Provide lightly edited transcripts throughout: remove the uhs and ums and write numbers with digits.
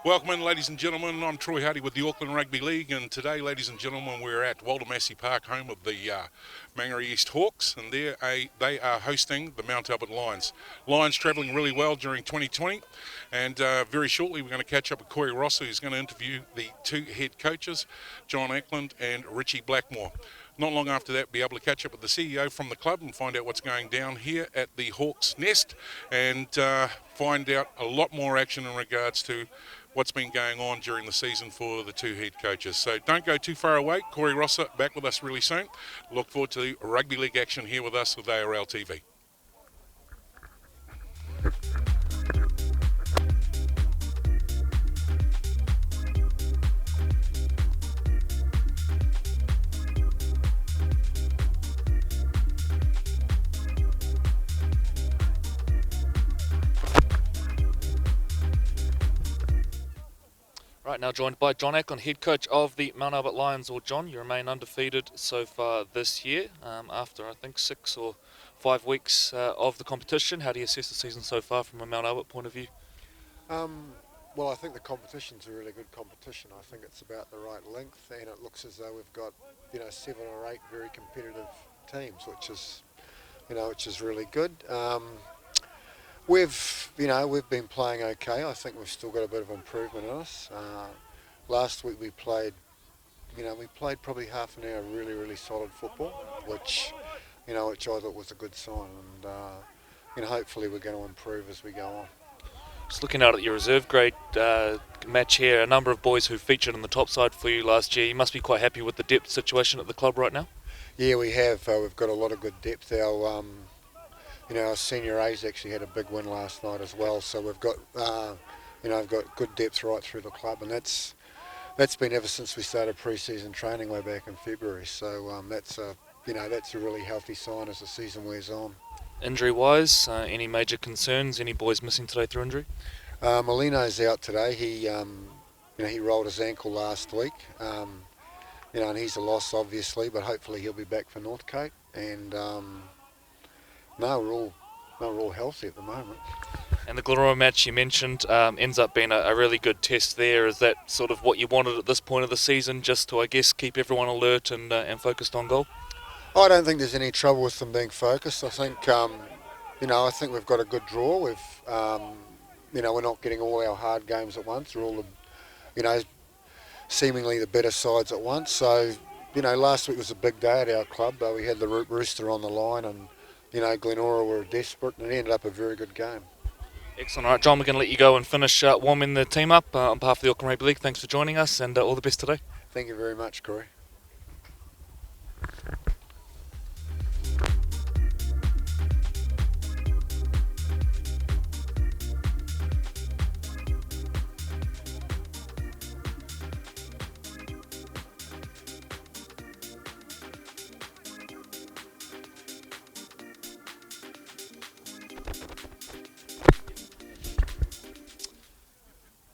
Welcome in, ladies and gentlemen. I'm Troy Hardy with the Auckland Rugby League, and today, ladies and gentlemen, we're at Walter Massey Park, home of the Mangere East Hawks, and they are hosting the Mount Albert Lions. Lions travelling really well during 2020, and very shortly we're going to catch up with Corey Rosser, who's going to interview the two head coaches, John Ackland and Richie Blackmore. Not long after that, be able to catch up with the CEO from the club and find out what's going down here at the Hawks Nest, and find out a lot more action in regards to what's been going on during the season for the two head coaches. So don't go too far away. Corey Rosser back with us really soon. Look forward to the rugby league action here with us with ARL TV. Right, now joined by John Ackland, head coach of the Mount Albert Lions. Or John, you remain undefeated so far this year after I think 6 or 5 weeks of the competition. How do you assess the season so far from a Mount Albert point of view? Well, I think the competition's a really good competition. I think it's about the right length, and it looks as though we've got 7 or 8 very competitive teams, which is really good. We've been playing okay. I think we've still got a bit of improvement in us. Last week we played probably half an hour of really solid football, which I thought was a good sign, and hopefully we're going to improve as we go on. Just looking out at your reserve grade match here, a number of boys who featured on the top side for you last year. You must be quite happy with the depth situation at the club right now. Yeah, we have. We've got a lot of good depth. Our senior A's actually had a big win last night as well, so we've got we've got good depth right through the club, and that's been ever since we started pre-season training way back in February. So that's a really healthy sign as the season wears on. Injury-wise, any major concerns? Any boys missing today through injury? Molino's out today. He rolled his ankle last week, and he's a loss obviously, but hopefully he'll be back for Northcote. And we're all healthy at the moment. And the Glenora match you mentioned ends up being a really good test there. Is that sort of what you wanted at this point of the season, just to, I guess, keep everyone alert and focused on goal? I don't think there's any trouble with them being focused. I think, I think we've got a good draw. We're not getting all our hard games at once. We're all seemingly the better sides at once. So, last week was a big day at our club. We had the Rooster on the line, and Glenora were desperate, and it ended up a very good game. Excellent. All right, John, we're going to let you go and finish warming the team up on behalf of the Auckland Rugby League. Thanks for joining us, and all the best today. Thank you very much, Corey.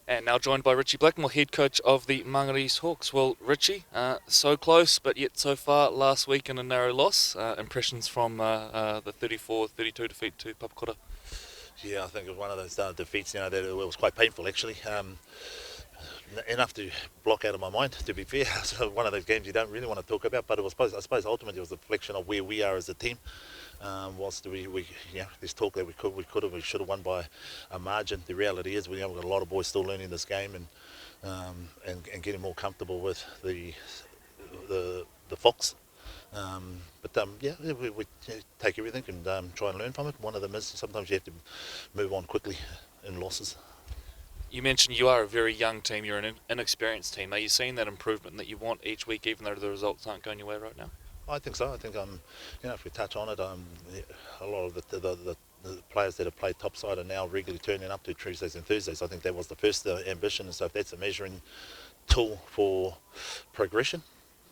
And now joined by Richie Blackmore, head coach of the Mangere East Hawks. Well, Richie, so close, but yet so far last week in a narrow loss. Impressions from the 34-32 defeat to Papakura? Yeah, I think it was one of those defeats, that it was quite painful actually. Enough to block out of my mind, to be fair. So one of those games you don't really want to talk about, but I suppose ultimately it was a reflection of where we are as a team. Whilst there's talk that we should have won by a margin. The reality is we've got a lot of boys still learning this game and getting more comfortable with the Fox. We take everything and try and learn from it. One of them is sometimes you have to move on quickly in losses. You mentioned you are a very young team, you're an inexperienced team. Are you seeing that improvement that you want each week, even though the results aren't going your way right now? I think so. I think if we touch on it, a lot of the players that have played topside are now regularly turning up to Tuesdays and Thursdays. I think that was the first ambition, and so if that's a measuring tool for progression,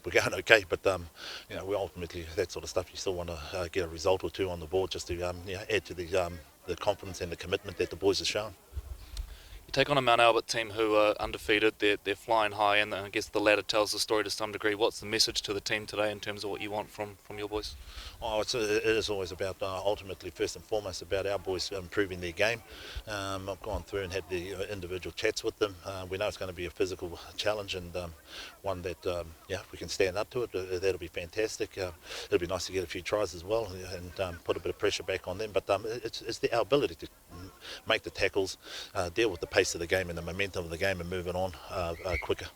we're going okay. But we ultimately, that sort of stuff, you still want to get a result or two on the board just to add to the confidence and the commitment that the boys have shown. Take on a Mount Albert team who are undefeated. They're flying high, and I guess the ladder tells the story to some degree. What's the message to the team today in terms of what you want from your boys? Oh, it is always about, ultimately, first and foremost, about our boys improving their game. I've gone through and had the individual chats with them. We know it's going to be a physical challenge, and one that, if we can stand up to it, that'll be fantastic. It'll be nice to get a few tries as well and put a bit of pressure back on them. But it's our ability to make the tackles, deal with the pace of the game and the momentum of the game, and move it on quicker.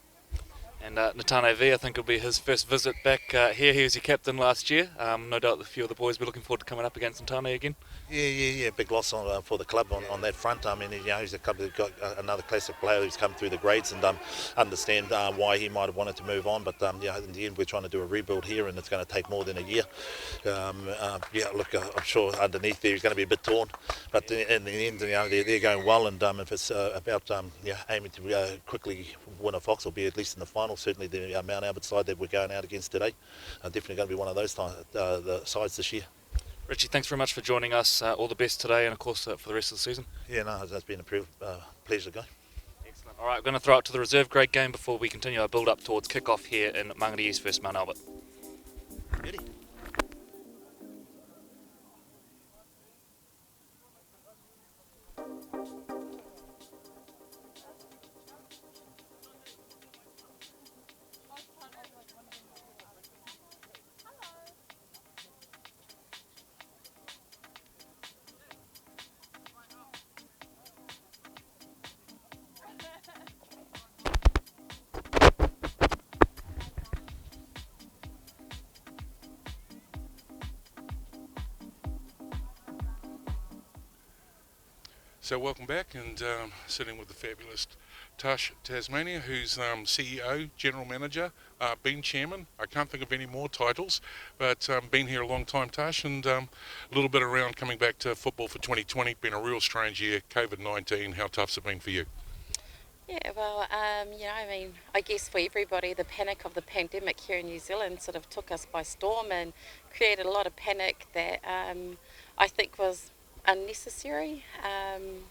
And Natane V, I think it'll be his first visit back here. He was your captain last year. No doubt a few of the boys will be looking forward to coming up against Natane again. Yeah. Big loss for the club on that front. I mean, he's a club that got another classic player who's come through the grades, and understand why he might have wanted to move on. But in the end, we're trying to do a rebuild here, and it's going to take more than a year. Look, I'm sure underneath there he's going to be a bit torn, but in the end, they're going well. And if it's about aiming to quickly win a Fox, or be at least in the final, certainly the Mount Albert side that we're going out against today, definitely going to be one of those the sides this year. Richie, thanks very much for joining us. All the best today, and of course for the rest of the season. Yeah, no, it's been a pleasure to go. Excellent. All right, we're going to throw it to the reserve grade game before we continue our build up towards kick-off here in Mangere East versus Mount Albert. Ready? So welcome back, and sitting with the fabulous Tash Tasmania, who's CEO, General Manager, been Chairman. I can't think of any more titles, but been here a long time, Tash, and a little bit around coming back to football for 2020. Been a real strange year, COVID-19. How tough's it been for you? Yeah, well, I guess for everybody, the panic of the pandemic here in New Zealand sort of took us by storm and created a lot of panic that I think was unnecessary.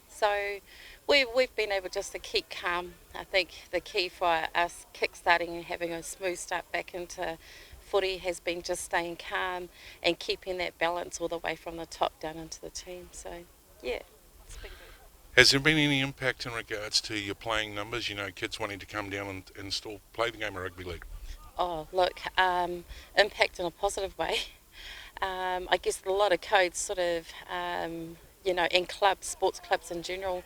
So we've been able just to keep calm. I think the key for us kickstarting and having a smooth start back into footy has been just staying calm and keeping that balance all the way from the top down into the team. So, yeah, it's been good. Has there been any impact in regards to your playing numbers? You know, kids wanting to come down and still play the game of rugby league? Oh, look, impact in a positive way. I guess a lot of codes sort of, in clubs, sports clubs in general,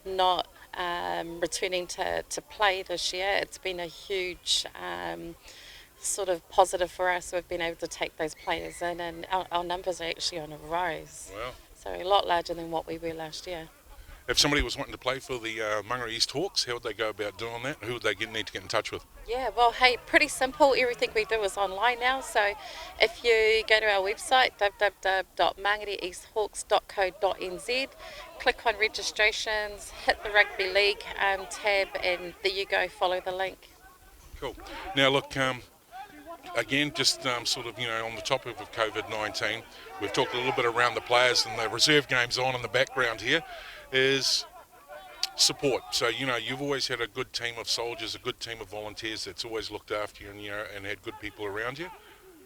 not returning to play this year. It's been a huge sort of positive for us. We've been able to take those players in, and our numbers are actually on a rise. Wow. So a lot larger than what we were last year. If somebody was wanting to play for the Mangere East Hawks, how would they go about doing that? Who would they need to get in touch with? Yeah, well, hey, pretty simple. Everything we do is online now. So if you go to our website, www.mangereeasthawks.co.nz, click on registrations, hit the Rugby League tab, and there you go, follow the link. Cool. Now, look, again, just sort of, on the topic of COVID-19, we've talked a little bit around the players, and the reserve game's on in the background here, is support. So, you've always had a good team of soldiers, a good team of volunteers that's always looked after you and had good people around you.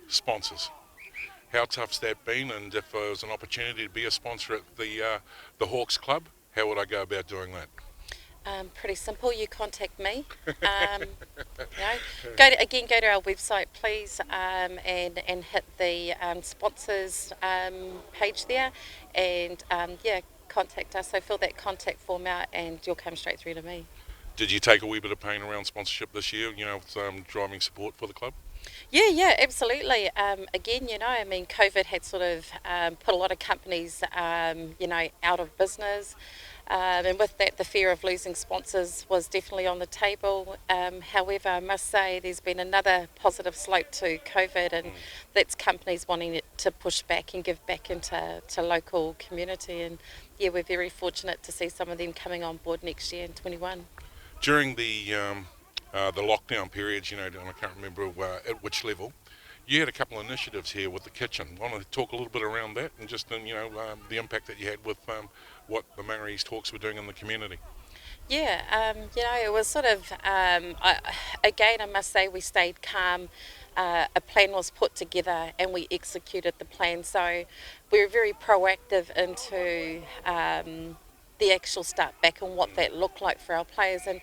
Sponsors. How tough's that been? And if there was an opportunity to be a sponsor at the Hawks Club, how would I go about doing that? Pretty simple. You contact me. Go to our website, please, and hit the sponsors page there, and contact us. So fill that contact form out, and you'll come straight through to me. Did you take a wee bit of pain around sponsorship this year? With driving support for the club. Yeah, absolutely. Again, COVID had sort of put a lot of companies, out of business. And with that, the fear of losing sponsors was definitely on the table. However, I must say there's been another positive slope to COVID, and that's companies wanting it to push back and give back into local community. And yeah, we're very fortunate to see some of them coming on board next year in 21. During the lockdown periods, and I can't remember at which level, you had a couple of initiatives here with the kitchen. Want to talk a little bit around that, and just the impact that you had with what the Mangere East Hawks were doing in the community? Yeah, it was sort of, again, I must say we stayed calm. A plan was put together and we executed the plan. So we were very proactive into the actual start back and what that looked like for our players. And,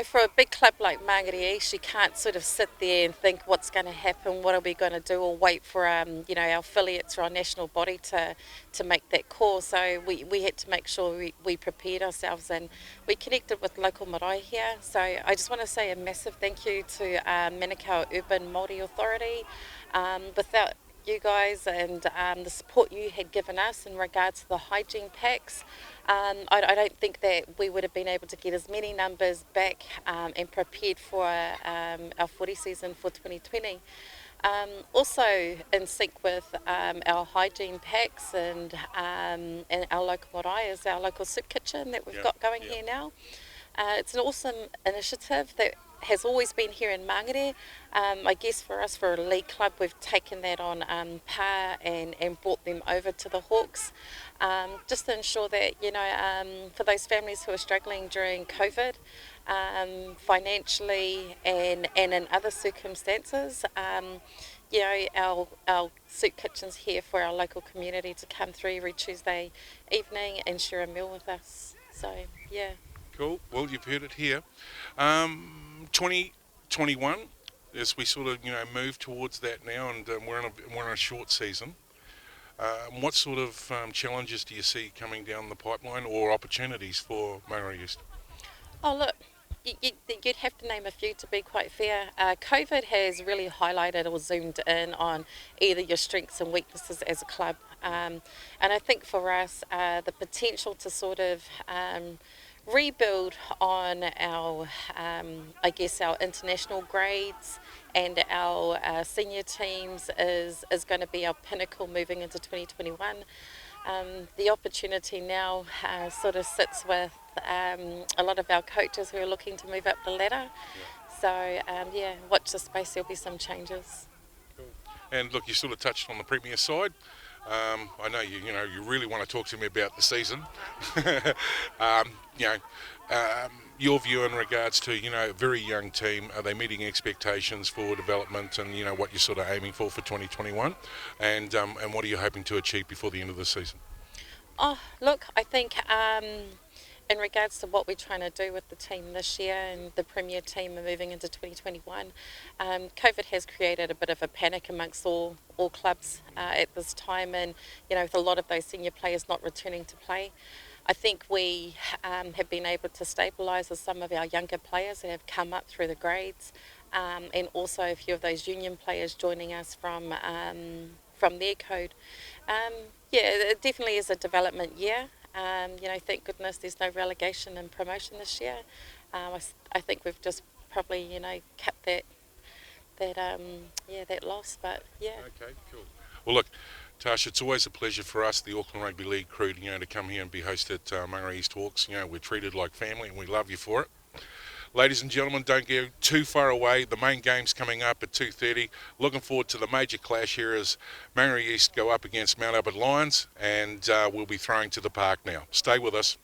for a big club like Mangere East, you can't sort of sit there and think what's going to happen, what are we going to do, or wait for, our affiliates or our national body to make that call. So we had to make sure we prepared ourselves, and we connected with local marae here. So I just want to say a massive thank you to Manukau Urban Māori Authority. Without you guys and the support you had given us in regards to the hygiene packs, I don't think that we would have been able to get as many numbers back and prepared for our footy season for 2020. Also in sync with our hygiene packs and our local marae is our local soup kitchen that we've got going here now. It's an awesome initiative that has always been here in Mangere. I guess for us, for a league club, we've taken that on par and brought them over to the Hawks, just to ensure that, for those families who are struggling during COVID, financially and in other circumstances, our soup kitchen's here for our local community to come through every Tuesday evening and share a meal with us. So, yeah. Cool. Well, you've heard it here. 2021, as we sort of move towards that now, and we're in a short season. What sort of challenges do you see coming down the pipeline, or opportunities for Mangere East? Oh, look, you'd have to name a few to be quite fair. COVID has really highlighted or zoomed in on either your strengths and weaknesses as a club. And I think for us, the potential to sort of rebuild on our, our international grades and our senior teams is going to be our pinnacle moving into 2021. The opportunity now sort of sits with a lot of our coaches who are looking to move up the ladder. So, watch the space, there'll be some changes. Cool. And look, you sort of touched on the Premier side. I know you really want to talk to me about the season. Your view in regards to a very young team. Are they meeting expectations for development, and what you're sort of aiming for 2021, and what are you hoping to achieve before the end of the season? Oh, look, I think in regards to what we're trying to do with the team this year and the Premier team are moving into 2021, COVID has created a bit of a panic amongst all clubs at this time, and with a lot of those senior players not returning to play. I think we have been able to stabilise with some of our younger players that have come up through the grades, and also a few of those union players joining us from their code. It definitely is a development year. Thank goodness there's no relegation and promotion this year. I think we've just probably kept that loss, but yeah. Okay, cool. Well, look, Tasha, it's always a pleasure for us, the Auckland Rugby League crew, to come here and be hosted at Mangere East Hawks. We're treated like family, and we love you for it. Ladies and gentlemen, don't go too far away. The main game's coming up at 2:30. Looking forward to the major clash here as Mangere East go up against Mount Albert Lions, and we'll be throwing to the park now. Stay with us.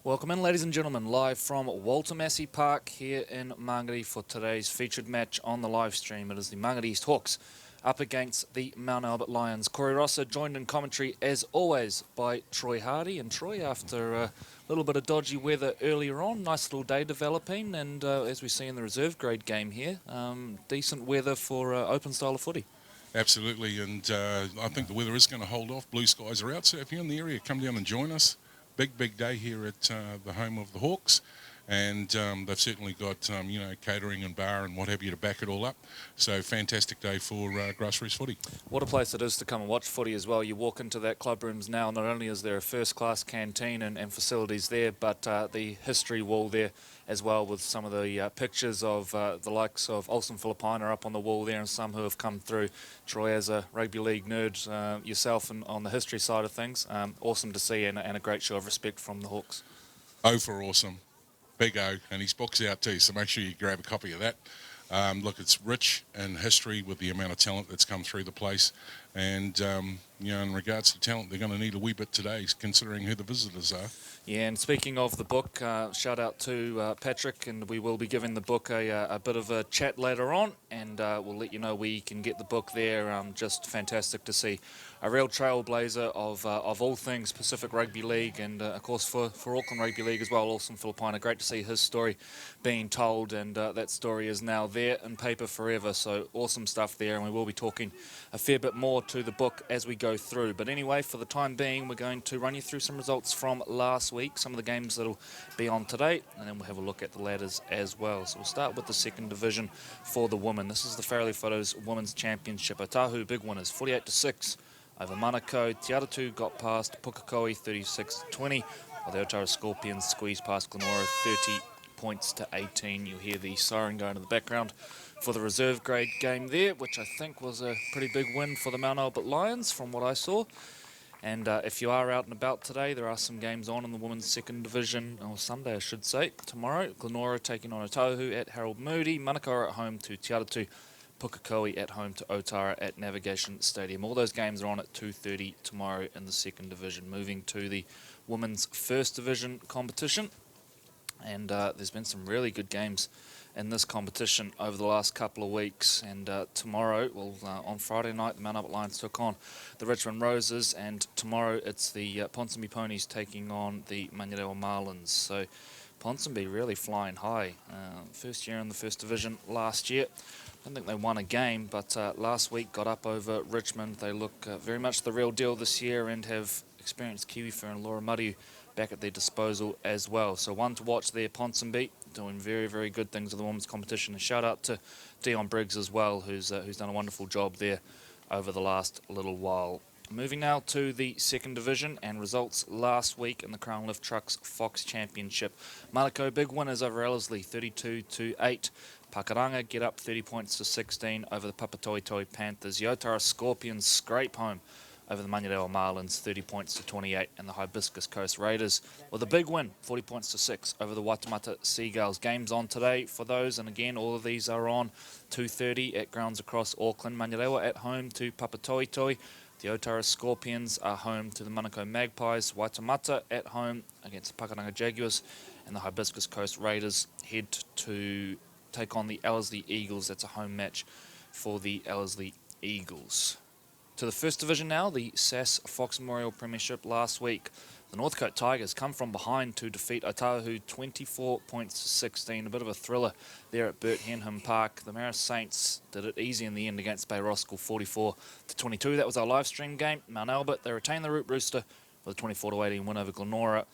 Welcome in, ladies and gentlemen, live from Walter Massey Park here in Mangere for today's featured match on the live stream. It is the Mangere East Hawks up against the Mount Albert Lions. Corey Rosser joined in commentary, as always, by Troy Hardy. And Troy, after a little bit of dodgy weather earlier on, nice little day developing, and as we see in the reserve grade game here, decent weather for open style of footy. Absolutely, and I think the weather is going to hold off. Blue skies are out, so if you're in the area, come down and join us. Big day here at the home of the Hawks, and they've certainly got catering and bar and what have you to back it all up. So fantastic day for grassroots footy. What a place it is to come and watch footy as well. You walk into that club rooms now, not only is there a first class canteen and facilities there, but the history wall there as well, with some of the pictures of the likes of Olsen Filipina up on the wall there, and some who have come through. Troy, as a rugby league nerd yourself and on the history side of things, awesome to see, and a great show of respect from the Hawks. O for awesome. Big O, and his book's out too, so make sure you grab a copy of that. Look, it's rich in history with the amount of talent that's come through the place, and in regards to talent, they're going to need a wee bit today, considering who the visitors are. Yeah, and speaking of the book, shout out to Patrick, and we will be giving the book a bit of a chat later on, and we'll let you know where you can get the book there. Just fantastic to see a real trailblazer of all things Pacific Rugby League, and of course for Auckland Rugby League as well, Olsen Filipina. Great to see his story being told, and that story is now there in paper forever, so awesome stuff there, and we will be talking a fair bit more to the book as we go through. But anyway, for the time being, we're going to run you through some results from last week, some of the games that'll be on today, and then we'll have a look at the ladders as well. So we'll start with the second division for the women. This is the Farrelly Photos Women's Championship. Otahu big winners, 48-6 over Manukau. Te Aratu got past Pukekohe 36-20, while the Otara Scorpions squeezed past Glenora 30 points to 18. You'll hear the siren going in the background for the reserve grade game there, which I think was a pretty big win for the Mount Albert Lions from what I saw. And if you are out and about today, there are some games on in the women's second division, or Sunday I should say. Tomorrow, Glenora taking on Otahu at Harold Moody, Manukau at home to Te Aratu, Pukekohe at home to Otara at Navigation Stadium. All those games are on at 2:30 tomorrow in the second division. Moving to the women's first division competition, and there's been some really good games in this competition over the last couple of weeks. And tomorrow, on Friday night, the Mount Albert Lions took on the Richmond Roses, and tomorrow it's the Ponsonby Ponies taking on the Mangere Marlins. So Ponsonby really flying high. First year in the first division last year. I don't think they won a game, but last week got up over Richmond. They look very much the real deal this year, and have experienced Kiwi Fur and Laura Murray back at their disposal as well. So one to watch there, Ponsonby, doing very, very good things in the women's competition. And shout out to Dion Briggs as well, who's done a wonderful job there over the last little while. Moving now to the second division and results last week in the Crown Lift Trucks Fox Championship. Manukau big winners over Ellerslie, 32-8. Pakaranga get up 30 points to 16 over the Papatoetoe Panthers. The Otara Scorpions scrape home over the Mangere Marlins, 30 points to 28, and the Hibiscus Coast Raiders with a big win, 40 points to 6 over the Waitemata Seagulls. Games on today for those, and again, all of these are on 2:30 at grounds across Auckland. Mangarewa at home to Papatoetoe. The Otara Scorpions are home to the Manukau Magpies. Waitemata at home against the Pakaranga Jaguars, and the Hibiscus Coast Raiders head to take on the Ellerslie Eagles. That's a home match for the Ellerslie Eagles. To the first division now, the SAS Fox Memorial Premiership last week. The Northcote Tigers come from behind to defeat Otahu 24 points to 16. A bit of a thriller there at Bert Henham Park. The Marist Saints did it easy in the end against Bay Roskill, 44-22. That was our live stream game. Mount Albert, they retain the Root Rooster with a 24-18 win over Glenora.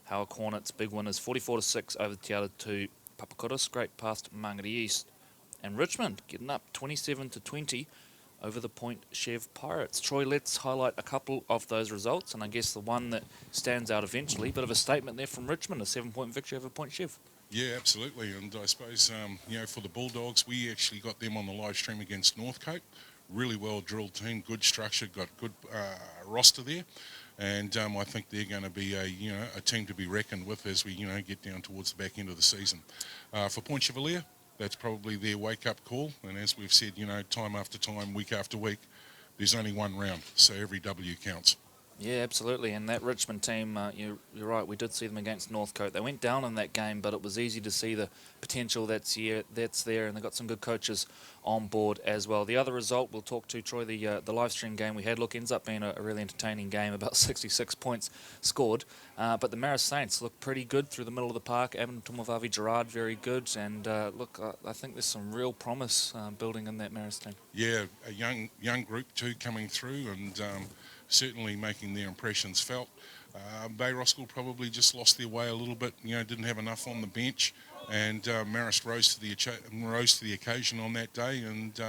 Howard Hornets, big winners, 44-6 over the Te Aratu Papakura, scraped past Mangere East. And Richmond getting up 27-20 over the Point Chev Pirates. Troy, let's highlight a couple of those results, and I guess the one that stands out eventually, bit of a statement there from Richmond, a 7-point victory over Point Chev. Yeah, absolutely, and I suppose, for the Bulldogs, we actually got them on the live stream against Northcote. Really well-drilled team, good structure, got good roster there, and I think they're going to be a team to be reckoned with as we, get down towards the back end of the season. For Point Chevalier, that's probably their wake-up call, and as we've said, time after time, week after week, there's only one round, so every W counts. Yeah, absolutely. And that Richmond team, you're right, we did see them against Northcote. They went down in that game, but it was easy to see the potential that's there, and they've got some good coaches on board as well. The other result we'll talk to, Troy, the live stream game we had, ends up being a really entertaining game, about 66 points scored. But the Marist Saints look pretty good through the middle of the park. Adam Tomovavi Gerard, very good. And I think there's some real promise building in that Marist team. Yeah, a young group too coming through, and certainly making their impressions felt. Bay Roskell probably just lost their way a little bit, didn't have enough on the bench, and Marist rose to the occasion on that day, and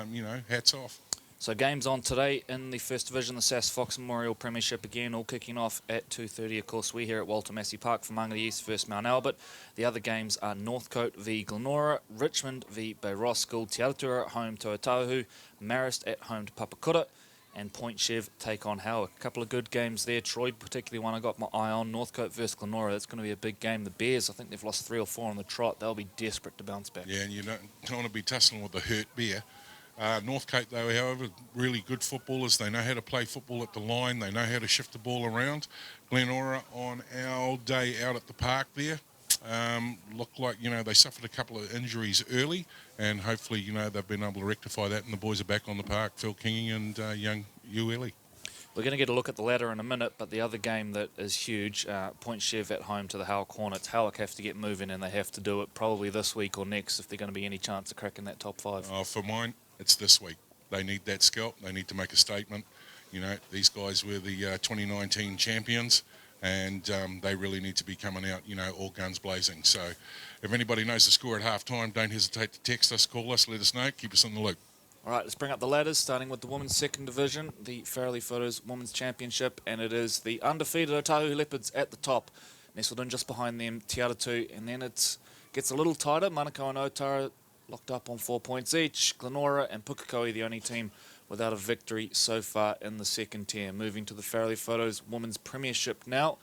hats off. So games on today in the First Division, the SAS Fox Memorial Premiership again, all kicking off at 2:30. Of course, we're here at Walter Massey Park for Mangere East versus Mount Albert. The other games are Northcote v Glenora, Richmond v Bay Roskell, Te Aratura at home to Otahu, Marist at home to Papakura, and Point Chev take on Howick. A couple of good games there. Troy, particularly one I got my eye on, Northcote versus Glenora. That's going to be a big game. The Bears, I think they've lost 3 or 4 on the trot. They'll be desperate to bounce back. Yeah, and you don't want to be tussling with the hurt bear. Northcote, though, however, really good footballers. They know how to play football at the line. They know how to shift the ball around. Glenora, on our day out at the park there, looked like, they suffered a couple of injuries early, and hopefully, they've been able to rectify that, and the boys are back on the park, Phil Kingy and young Ueli. We're going to get a look at the ladder in a minute, but the other game that is huge, Point Chev at home to the Howick Hornets. Howick have to get moving, and they have to do it probably this week or next if they're going to be any chance of cracking that top 5. For mine, it's this week. They need that scalp. They need to make a statement. These guys were the 2019 champions, and they really need to be coming out, all guns blazing. So if anybody knows the score at half-time, don't hesitate to text us, call us, let us know, keep us in the loop. All right, let's bring up the ladders, starting with the Women's Second Division, the Farrelly Photos Women's Championship, and it is the undefeated Otahu Leopards at the top, nestled in just behind them, Te Aratu, and then it gets a little tighter. Manukau and Otara locked up on 4 points each. Glenora and Pukekohe, the only team without a victory so far in the second tier. Moving to the Farrelly Photos Women's Premiership now,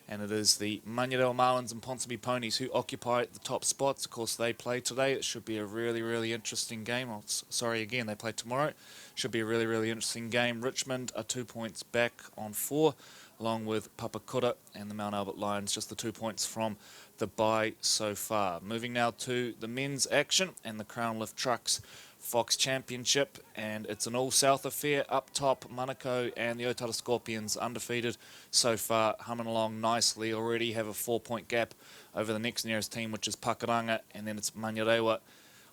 and it is the Mangere Marlins and Ponsonby Ponies who occupy the top spots. Of course, they play today. It should be a really, really interesting game. They play tomorrow. Should be a really, really interesting game. Richmond are 2 points back on 4, along with Papakura and the Mount Albert Lions, just the 2 points from the bye so far. Moving now to the men's action and the Crown Lift Trucks Fox Championship, and it's an all-south affair. Up top, Manukau and the Otara Scorpions undefeated so far, humming along nicely. Already have a 4-point gap over the next nearest team, which is Pakuranga, and then it's Manurewa.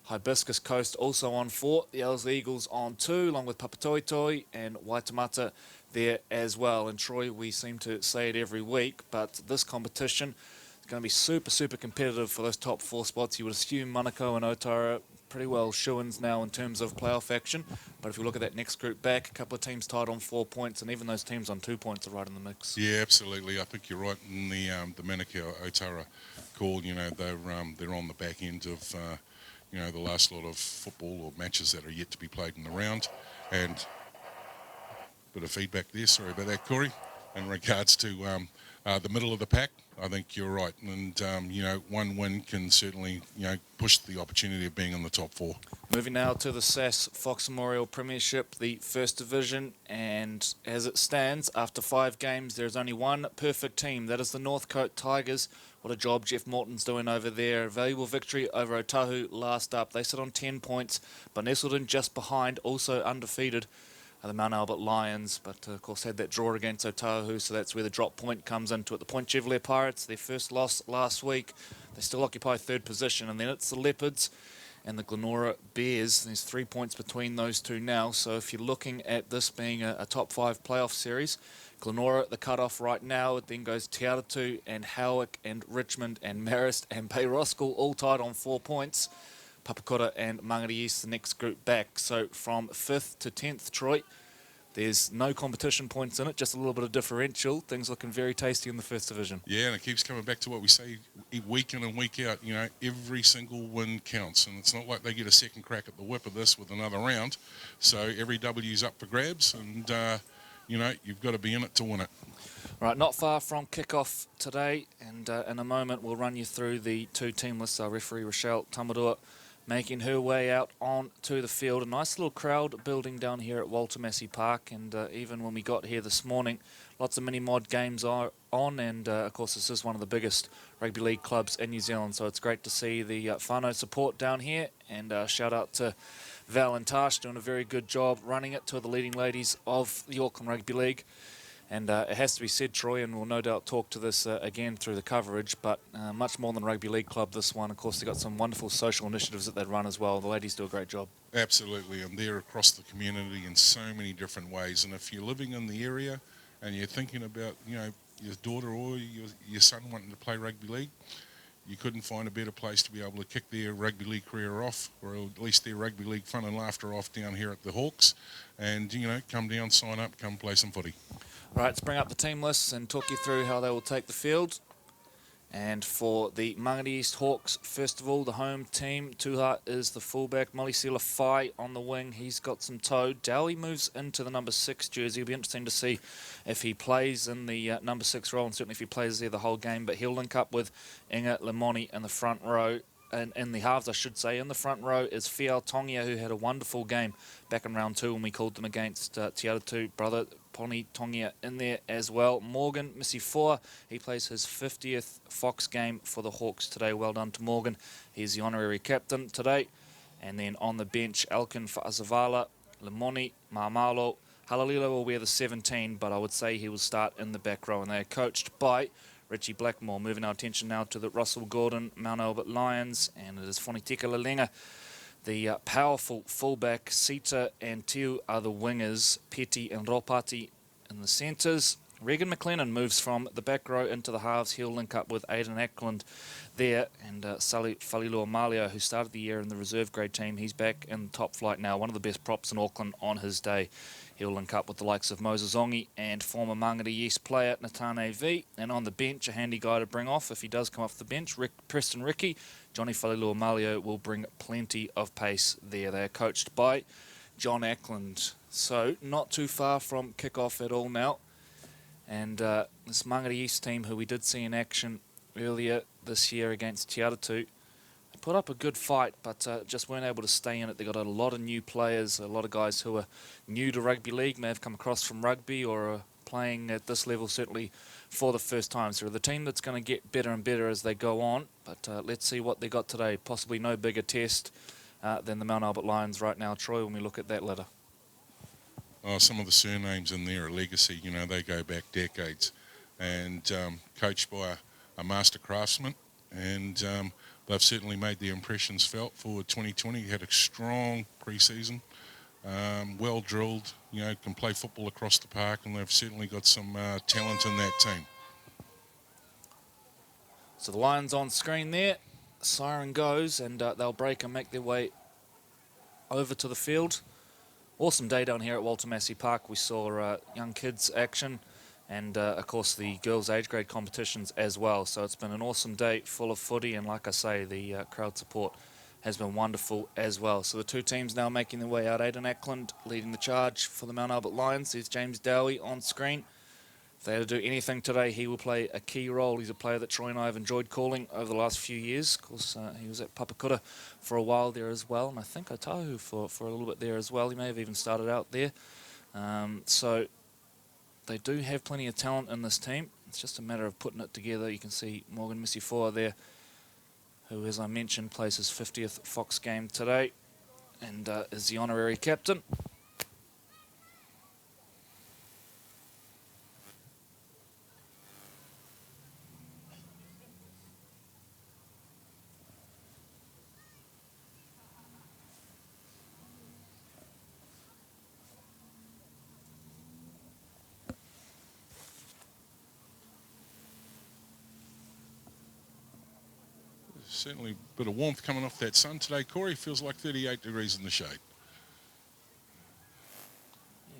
Hibiscus Coast also on 4, the Ellerslie Eagles on 2, along with Papatoetoi and Waitemata there as well. And Troy, we seem to say it every week, but this competition is going to be super, super competitive for those top 4 spots. You would assume Manukau and Otara pretty well shoo-ins now in terms of playoff action, but if you look at that next group back, a couple of teams tied on 4 points, and even those teams on 2 points are right in the mix. Yeah, absolutely. I think you're right in the Manukau Otara call. They're on the back end of the last lot of football or matches that are yet to be played in the round, and a bit of feedback there. Sorry about that, Corey. In regards to the middle of the pack, I think you're right, and one win can certainly push the opportunity of being in the top 4. Moving now to the SAS Fox Memorial Premiership, the First Division, and as it stands, after 5 games, there's only one perfect team. That is the Northcote Tigers. What a job Jeff Morton's doing over there. A valuable victory over Otahu last up. They sit on 10 points, but nestled in just behind, also undefeated, the Mount Albert Lions, but of course had that draw against Otahu, so that's where the drop point comes into it. The Point Chevrolet Pirates, their first loss last week, they still occupy 3rd position, and then it's the Leopards and the Glenora Bears. There's 3 points between those two now, so if you're looking at this being a top 5 playoff series, Glenora at the cutoff right now, it then goes Te Aratu and Howick and Richmond and Marist and Bay Roskell all tied on 4 points. Papakura and Mangere East the next group back. So from 5th to 10th, Troy, there's no competition points in it, just a little bit of differential. Things looking very tasty in the First Division. Yeah, and it keeps coming back to what we say week in and week out. Every single win counts, and it's not like they get a second crack at the whip of this with another round. So every W's up for grabs, and you've got to be in it to win it. Right, not far from kick-off today, and in a moment we'll run you through the 2 team lists. Our referee Rochelle Tamarua making her way out onto the field. A nice little crowd building down here at Walter Massey Park, and even when we got here this morning, lots of mini-mod games are on, and of course this is one of the biggest rugby league clubs in New Zealand, so it's great to see the whānau support down here, and shout out to Val and Tash doing a very good job running it, two of the leading ladies of the Auckland Rugby League. And it has to be said, Troy, and we'll no doubt talk to this again through the coverage, but much more than rugby league club, this one. Of course, they've got some wonderful social initiatives that they run as well. The ladies do a great job. Absolutely, and they're across the community in so many different ways. And if you're living in the area and you're thinking about, your daughter or your son wanting to play rugby league, you couldn't find a better place to be able to kick their rugby league career off, or at least their rugby league fun and laughter off down here at the Hawks. And, come down, sign up, come play some footy. Right, let's bring up the team lists and talk you through how they will take the field. And for the Mangere East Hawks, first of all, the home team, Tuha is the fullback, Molisela Fai on the wing, he's got some toe. Dowie moves into the number 6 jersey. It'll be interesting to see if he plays in the number 6 role, and certainly if he plays there the whole game, but he'll link up with Inga Lemoni in the front row. And in the halves, I should say, in the front row is Fial Tongia, who had a wonderful game back in round 2 when we called them against Te Aratu. Brother Poni Tongia in there as well. Morgan Misifoa, he plays his 50th Fox game for the Hawks today. Well done to Morgan. He's the honorary captain today. And then on the bench, Elkin Fa'azavala, Lemoni, Mamalo. Halalila will wear the 17, but I would say he will start in the back row. And they are coached by Richie Blackmore. Moving our attention now to the Russell Gordon Mount Albert Lions, and it is Foniteka Lalenga, the powerful fullback. Sita and Tiu are the wingers. Petty and Ropati in the centres. Regan McLennan moves from the back row into the halves. He'll link up with Aidan Ackland there, and Sally Falilua Malia, who started the year in the reserve grade team, he's back in top flight now, one of the best props in Auckland on his day. He'll link up with the likes of Moses Ongi and former Mangere East player Natane V. And on the bench, a handy guy to bring off if he does come off the bench, Preston Ricky. Johnny Falilua Malio will bring plenty of pace there. They are coached by John Ackland. So not too far from kick-off at all now. And this Mangere East team, who we did see in action earlier this year against Te Aratu, put up a good fight, but just weren't able to stay in it. They got a lot of new players, a lot of guys who are new to rugby league, may have come across from rugby or are playing at this level certainly for the first time. So they're the team that's going to get better and better as they go on, but let's see what they got today. Possibly no bigger test than the Mount Albert Lions right now, Troy, when we look at that ladder. Oh, some of the surnames in there are legacy. They go back decades, and coached by a master craftsman, and they've certainly made their impressions felt for 2020. Had a strong pre-season, well drilled, can play football across the park, and they've certainly got some talent in that team. So the Lions on screen there, siren goes, and they'll break and make their way over to the field. Awesome day down here at Walter Massey Park. We saw young kids action, and of course the girls age grade competitions as well. So it's been an awesome day full of footy, and like I say, the crowd support has been wonderful as well. So the two teams now making their way out. Aidan Ackland leading the charge for the Mount Albert Lions. There's James Dowie on screen. If they had to do anything today, he will play a key role. He's a player that Troy and I have enjoyed calling over the last few years. Of course, he was at Papakura for a while there as well, and I think Otahu for a little bit there as well. He may have even started out there. So they do have plenty of talent in this team. It's just a matter of putting it together. You can see Morgan Misifoa there, who, as I mentioned, plays his 50th Fox game today and is the honorary captain. Certainly a bit of warmth coming off that sun today, Corey. Feels like 38 degrees in the shade.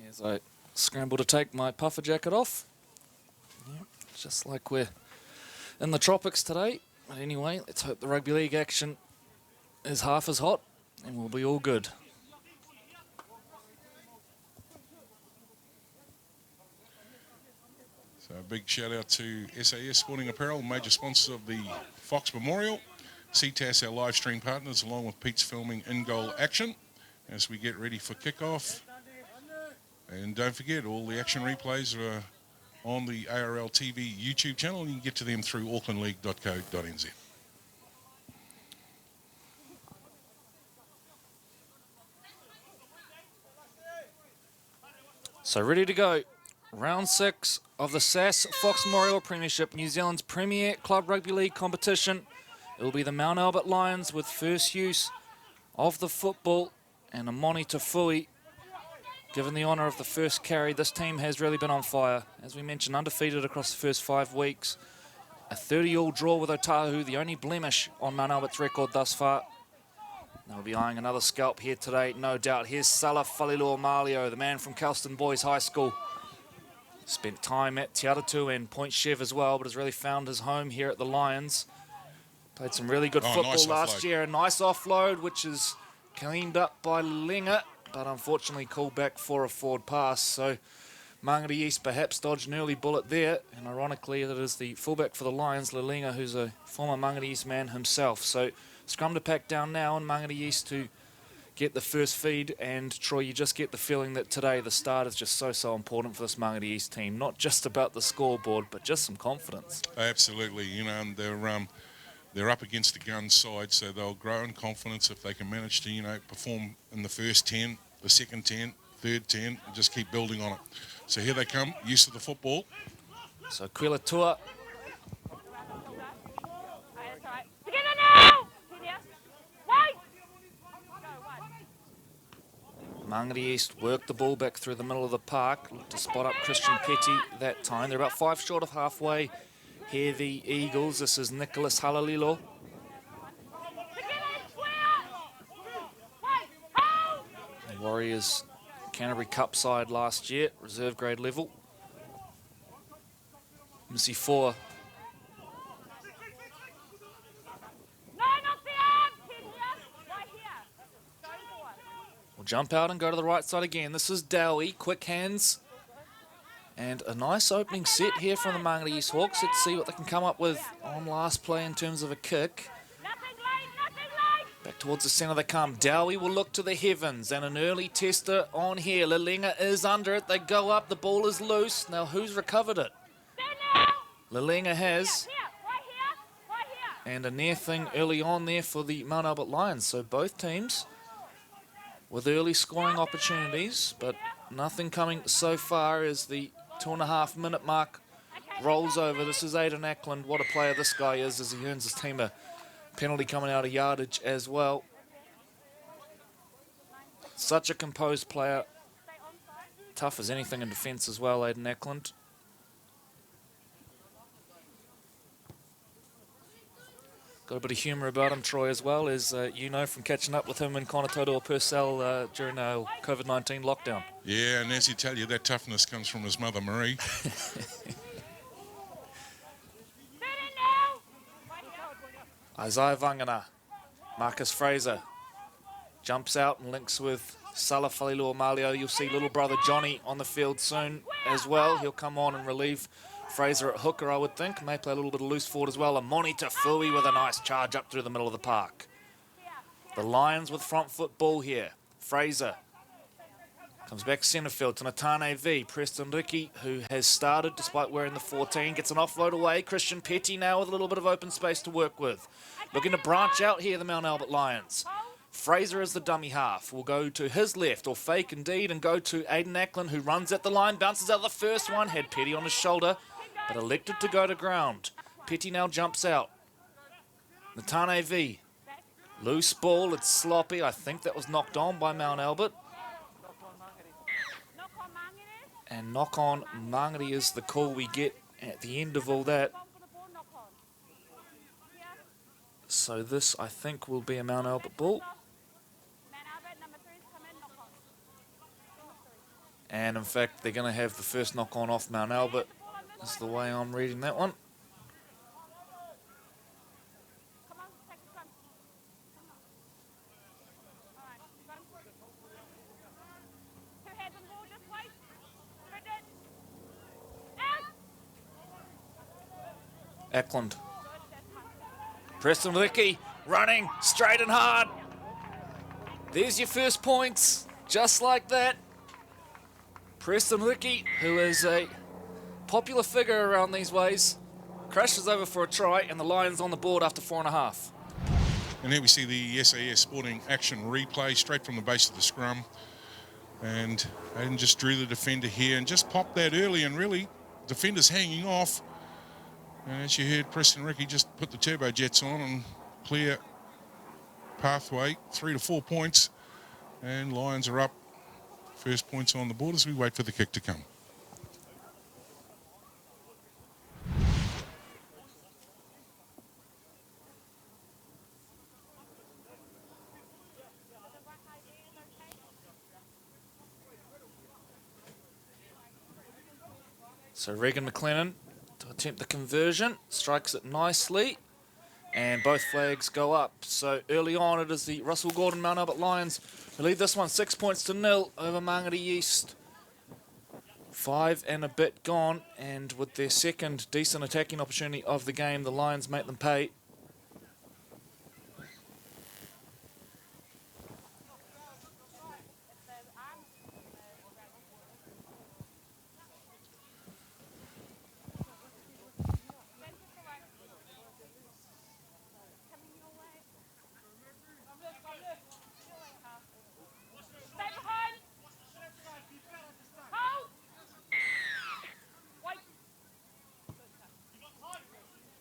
Yeah, as I scramble to take my puffer jacket off. Yeah, just like we're in the tropics today. But anyway, let's hope the rugby league action is half as hot and we'll be all good. So a big shout out to SAS Sporting Apparel, major sponsors of the Fox Memorial. CTAS, our live stream partners, along with Pete's filming in-goal action as we get ready for kickoff. And don't forget, all the action replays are on the ARL TV YouTube channel, and you can get to them through aucklandleague.co.nz. So ready to go. Round 6 of the CTAS Fox Memorial Premiership, New Zealand's premier club rugby league competition. It will be the Mount Albert Lions with first use of the football, and Amoni Tafui given the honour of the first carry. This team has really been on fire. As we mentioned, undefeated across the first 5 weeks. A 30-all draw with Otahu, the only blemish on Mount Albert's record thus far. They'll be eyeing another scalp here today, no doubt. Here's Salah Falilua-Malio, the man from Kelston Boys High School. Spent time at Te Atatū and Point Chev as well, but has really found his home here at the Lions. Played some really good football nice last offload. year. A nice offload, which is cleaned up by Linga, but unfortunately called back for a forward pass. So Mangere East perhaps dodged an early bullet there, and ironically that is the fullback for the Lions, Lelinga, who's a former Mangere East man himself. So scrum to pack down now, and Mangere East to get the first feed. And Troy, you just get the feeling that today the start is just so important for this Mangere East team. Not just about the scoreboard, but just some confidence. Absolutely, you know, and they're up against the gun side, so they'll grow in confidence if they can manage to, you know, perform in the first 10, the second 10, third 10, and just keep building on it. So here they come, used to the football. So Quila Tua. Mangere East worked the ball back through the middle of the park, looked to spot up Christian Petty that time. They're about 5 short of halfway. Here the Eagles, this is Nicholas Halalilo. The Warriors Canterbury Cup side last year, reserve grade level. Missy 4. We'll jump out and go to the right side again. This is Dowie, quick hands. And a nice opening set here from the Mangere East Hawks. Let's see what they can come up with on last play in terms of a kick. Back towards the centre they come. Dowie will look to the heavens, and an early tester on here. Lelinga is under it. They go up. The ball is loose. Now who's recovered it? Lelinga has. And a near thing early on there for the Mount Albert Lions. So both teams with early scoring opportunities, but nothing coming so far as the 2.5 minute mark rolls over. This is Aidan Ackland. What a player this guy is, as he earns his team a penalty coming out of yardage as well. Such a composed player. Tough as anything in defence as well, Aidan Ackland. Got a bit of humour about him, Troy, as well, as you know from catching up with him in Konatoto or Purcell during our COVID-19 lockdown. Yeah, and as he tell you, that toughness comes from his mother, Marie. Isaiah Vangana, Marcus Fraser jumps out and links with Salah Falilua-Malio. You'll see little brother Johnny on the field soon as well. He'll come on and relieve Fraser at hooker, I would think. May play a little bit of loose forward as well. Amoni Tafui with a nice charge up through the middle of the park. The Lions with front foot ball here. Fraser comes back centre field to Natane V. Preston Ricky, who has started despite wearing the 14, gets an offload away. Christian Petty now with a little bit of open space to work with. Looking to branch out here, the Mount Albert Lions. Fraser is the dummy half. Will go to his left, or fake indeed, and go to Aidan Ackland, who runs at the line, bounces out the first one, had Petty on his shoulder, but elected to go to ground. Petty now jumps out. Natane V. Loose ball, it's sloppy. I think that was knocked on by Mount Albert. And knock on Mangere is the call we get at the end of all that. So this, I think, will be a Mount Albert ball. And in fact, they're going to have the first knock on off Mount Albert. That's the way I'm reading that one. Ackland. Preston Ricky running straight and hard. There's your first points, just like that. Preston Ricky, who is a popular figure around these ways, crashes over for a try, and the Lions on the board after 4.5. And here we see the SAS Sporting action replay straight from the base of the scrum. And Aiden just drew the defender here and just popped that early, and really, defender's hanging off. And as you heard, Preston Ricky just put the turbojets on and clear pathway, 3 to 4 points. And Lions are up. First points on the board as we wait for the kick to come. So Regan McLennan to attempt the conversion, strikes it nicely, and both flags go up. So early on it is the Russell Gordon Mount Albert Lions who lead this one 6 points to 0 over Mangere East. 5 and a bit gone, and with their second decent attacking opportunity of the game, the Lions make them pay.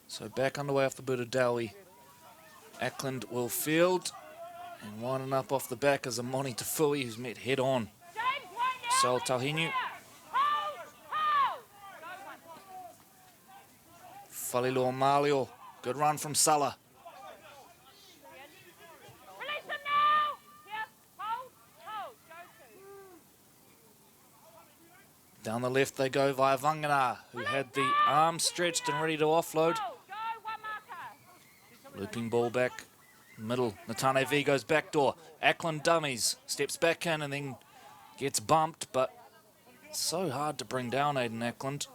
So back underway off the boot of Dowie. Ackland will field, and winding up off the back is Amoni Tafui, who's met head on. Sol Tauhinu. Falilo Malio, good run from Salah. Down the left they go via Vangana, who had the arm stretched and ready to offload. Looping ball back middle. Natane V goes backdoor. Ackland dummies, steps back in and then gets bumped, but so hard to bring down Aiden Ackland.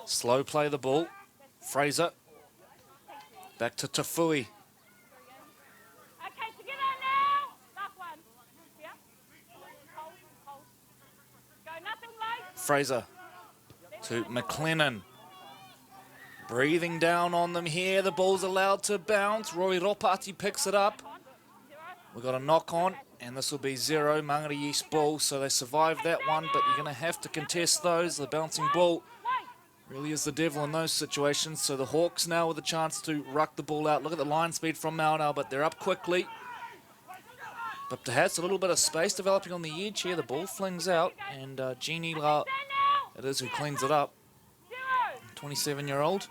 Slow play the ball. Fraser. Back to Tafui. Fraser to McLennan. Breathing down on them here. The ball's allowed to bounce. Rory Ropati picks it up. We've got a knock on, and this will be 0 Mangere East ball. So they survived that one, but you're going to have to contest those. The bouncing ball really is the devil in those situations. So the Hawks now with a chance to ruck the ball out. Look at the line speed from Mount Albert. They're up quickly. But perhaps a little bit of space developing on the edge here. The ball flings out, and Jeannie La, it is who cleans it up. 27-year-old.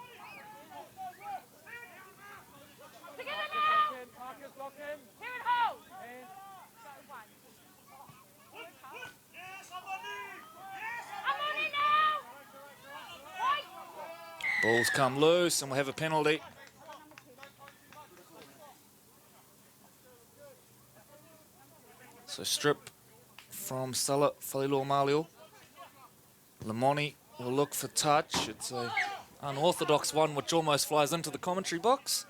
Ball's come loose, and we'll have a penalty. So strip from Salah Falilo Malio. Lamoni will look for touch. It's an unorthodox one which almost flies into the commentary box.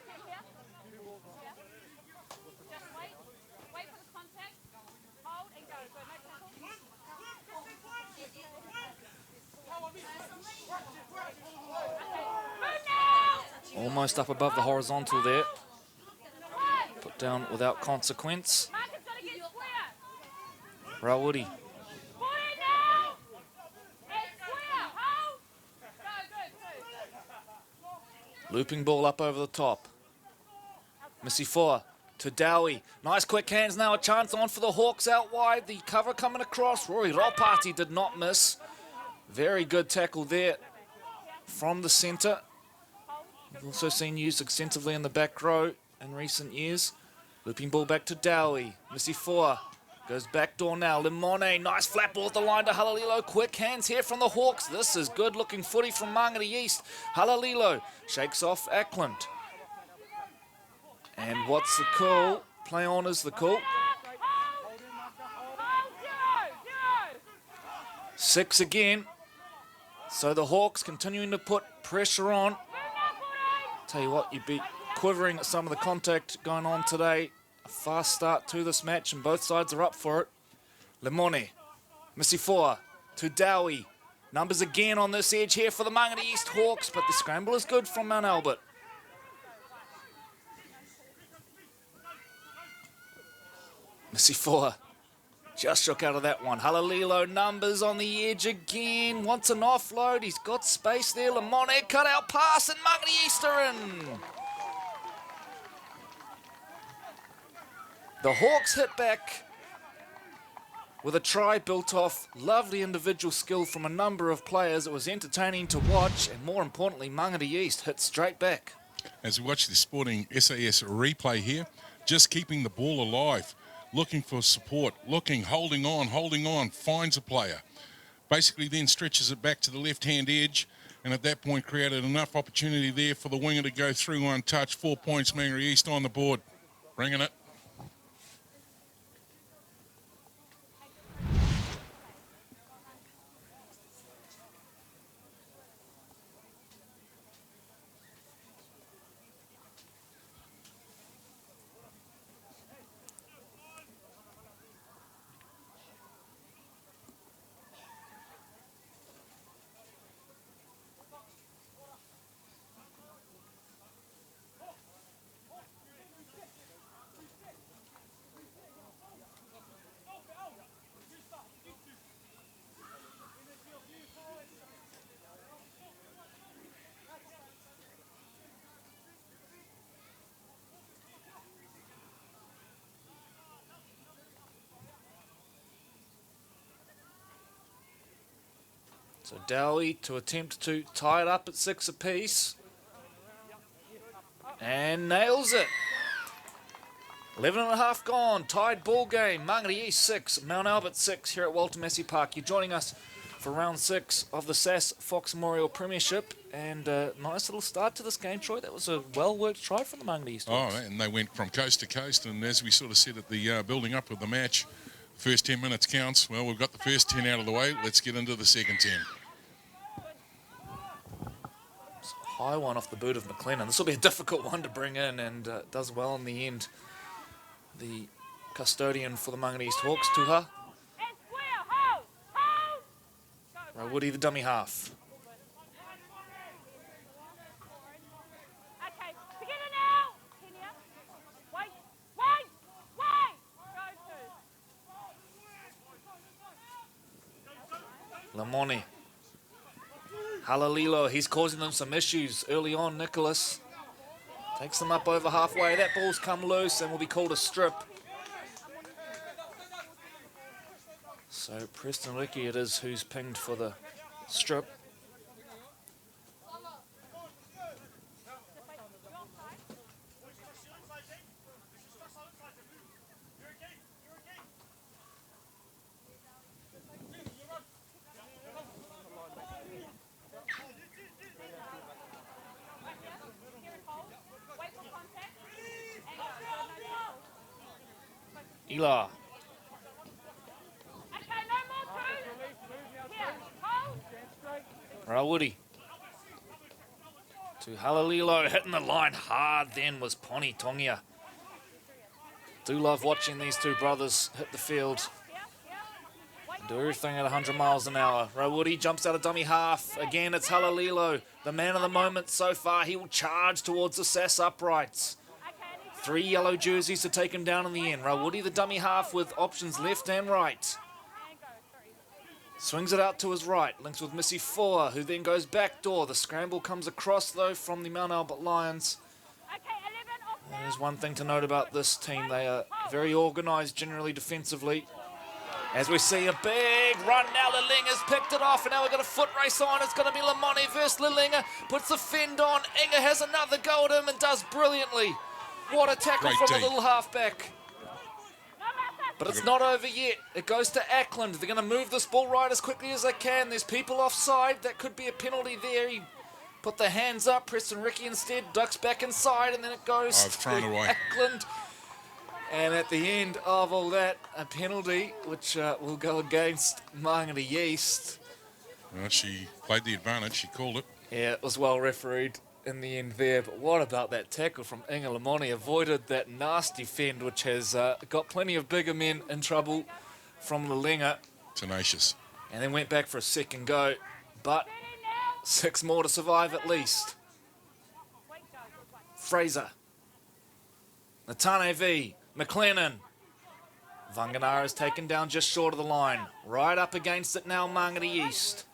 Almost up above the horizontal there. Put down without consequence. Rawudi. Looping ball up over the top. Missy Four to Dowie. Nice quick hands now. A chance on for the Hawks out wide. The cover coming across. Rory Ropati did not miss. Very good tackle there from the centre. We've also seen used extensively in the back row in recent years. Looping ball back to Dowie. Missy Four goes backdoor now. Limone, nice flat ball at the line to Halalilo. Quick hands here from the Hawks. This is good looking footy from Mangere East. Halalilo shakes off Ackland. And what's the call? Play on is the call. 6 again. So the Hawks continuing to put pressure on. Tell you what, you'd be quivering at some of the contact going on today. A fast start to this match and both sides are up for it. Lemone, Misifoa to Dowie. Numbers again on this edge here for the Mangere East Hawks, but the scramble is good from Mount Albert. Misifoa just shook out of that one. Halalilo numbers on the edge again. Wants an offload. He's got space there. Lemone cut out pass and Mangere East are in. The Hawks hit back with a try built off lovely individual skill from a number of players. It was entertaining to watch, and more importantly, Mangere East hit straight back. As we watch the Sporting SAS replay here, just keeping the ball alive, looking for support, holding on, finds a player. Basically then stretches it back to the left-hand edge, and at that point created enough opportunity there for the winger to go through untouched. 4 points, Mangere East on the board. Bringing it. So Dowie to attempt to tie it up at 6 apiece. And nails it. 11 and a half gone. Tied ball game. Mangere East 6, Mount Albert 6 here at Walter Massey Park. You're joining us for round 6 of the CTAS Fox Memorial Premiership. And a nice little start to this game, Troy. That was a well-worked try from the Mangere East. Oh, and they went from coast to coast. And as we sort of said at the building up of the match, first 10 minutes counts. Well, we've got the first 10 out of the way. Let's get into the second 10. High one off the boot of McLennan. This will be a difficult one to bring in, and does well in the end. The custodian for the Mangere East Hawks, Tuha. Woody, the dummy half. Lemone. Halalilo, he's causing them some issues early on. Nicholas takes them up over halfway. That ball's come loose and will be called a strip. So Preston Ricky it is who's pinged for the strip. Ila. Rawudi. To Halalilo, hitting the line hard then was Poni Tongia. Do love watching these two brothers hit the field. Do everything at 100 miles an hour. Rawudi jumps out of dummy half. Again, it's Halalilo, the man of the moment so far. He will charge towards the SAS uprights. 3 yellow jerseys to take him down in the end. Rawudi, the dummy half, with options left and right. Swings it out to his right. Links with Missy Four, who then goes backdoor. The scramble comes across, though, from the Mount Albert Lions. There's one thing to note about this team. They are very organised, generally defensively. As we see a big run now, Lilinga's picked it off, and now we've got a foot race on. It's going to be Lemone versus Lilinga. Puts the fend on. Inga has another go at him and does brilliantly. What a tackle from a little halfback. But it's not over yet. It goes to Ackland. They're going to move this ball right as quickly as they can. There's people offside. That could be a penalty there. He put the hands up. Preston Ricky instead ducks back inside, and then it goes to Ackland. And at the end of all that, a penalty, which will go against Mangere East. Well, she played the advantage. She called it. Yeah, it was well refereed in the end there, but what about that tackle from Inga Lamoni? Avoided that nasty fend, which has got plenty of bigger men in trouble from Lalinga, Tenacious. and then went back for a second go, but 6 more to survive at least. Fraser. Natane V. McLennan. Vanganara is taken down just short of the line. Right up against it now, Mangere East.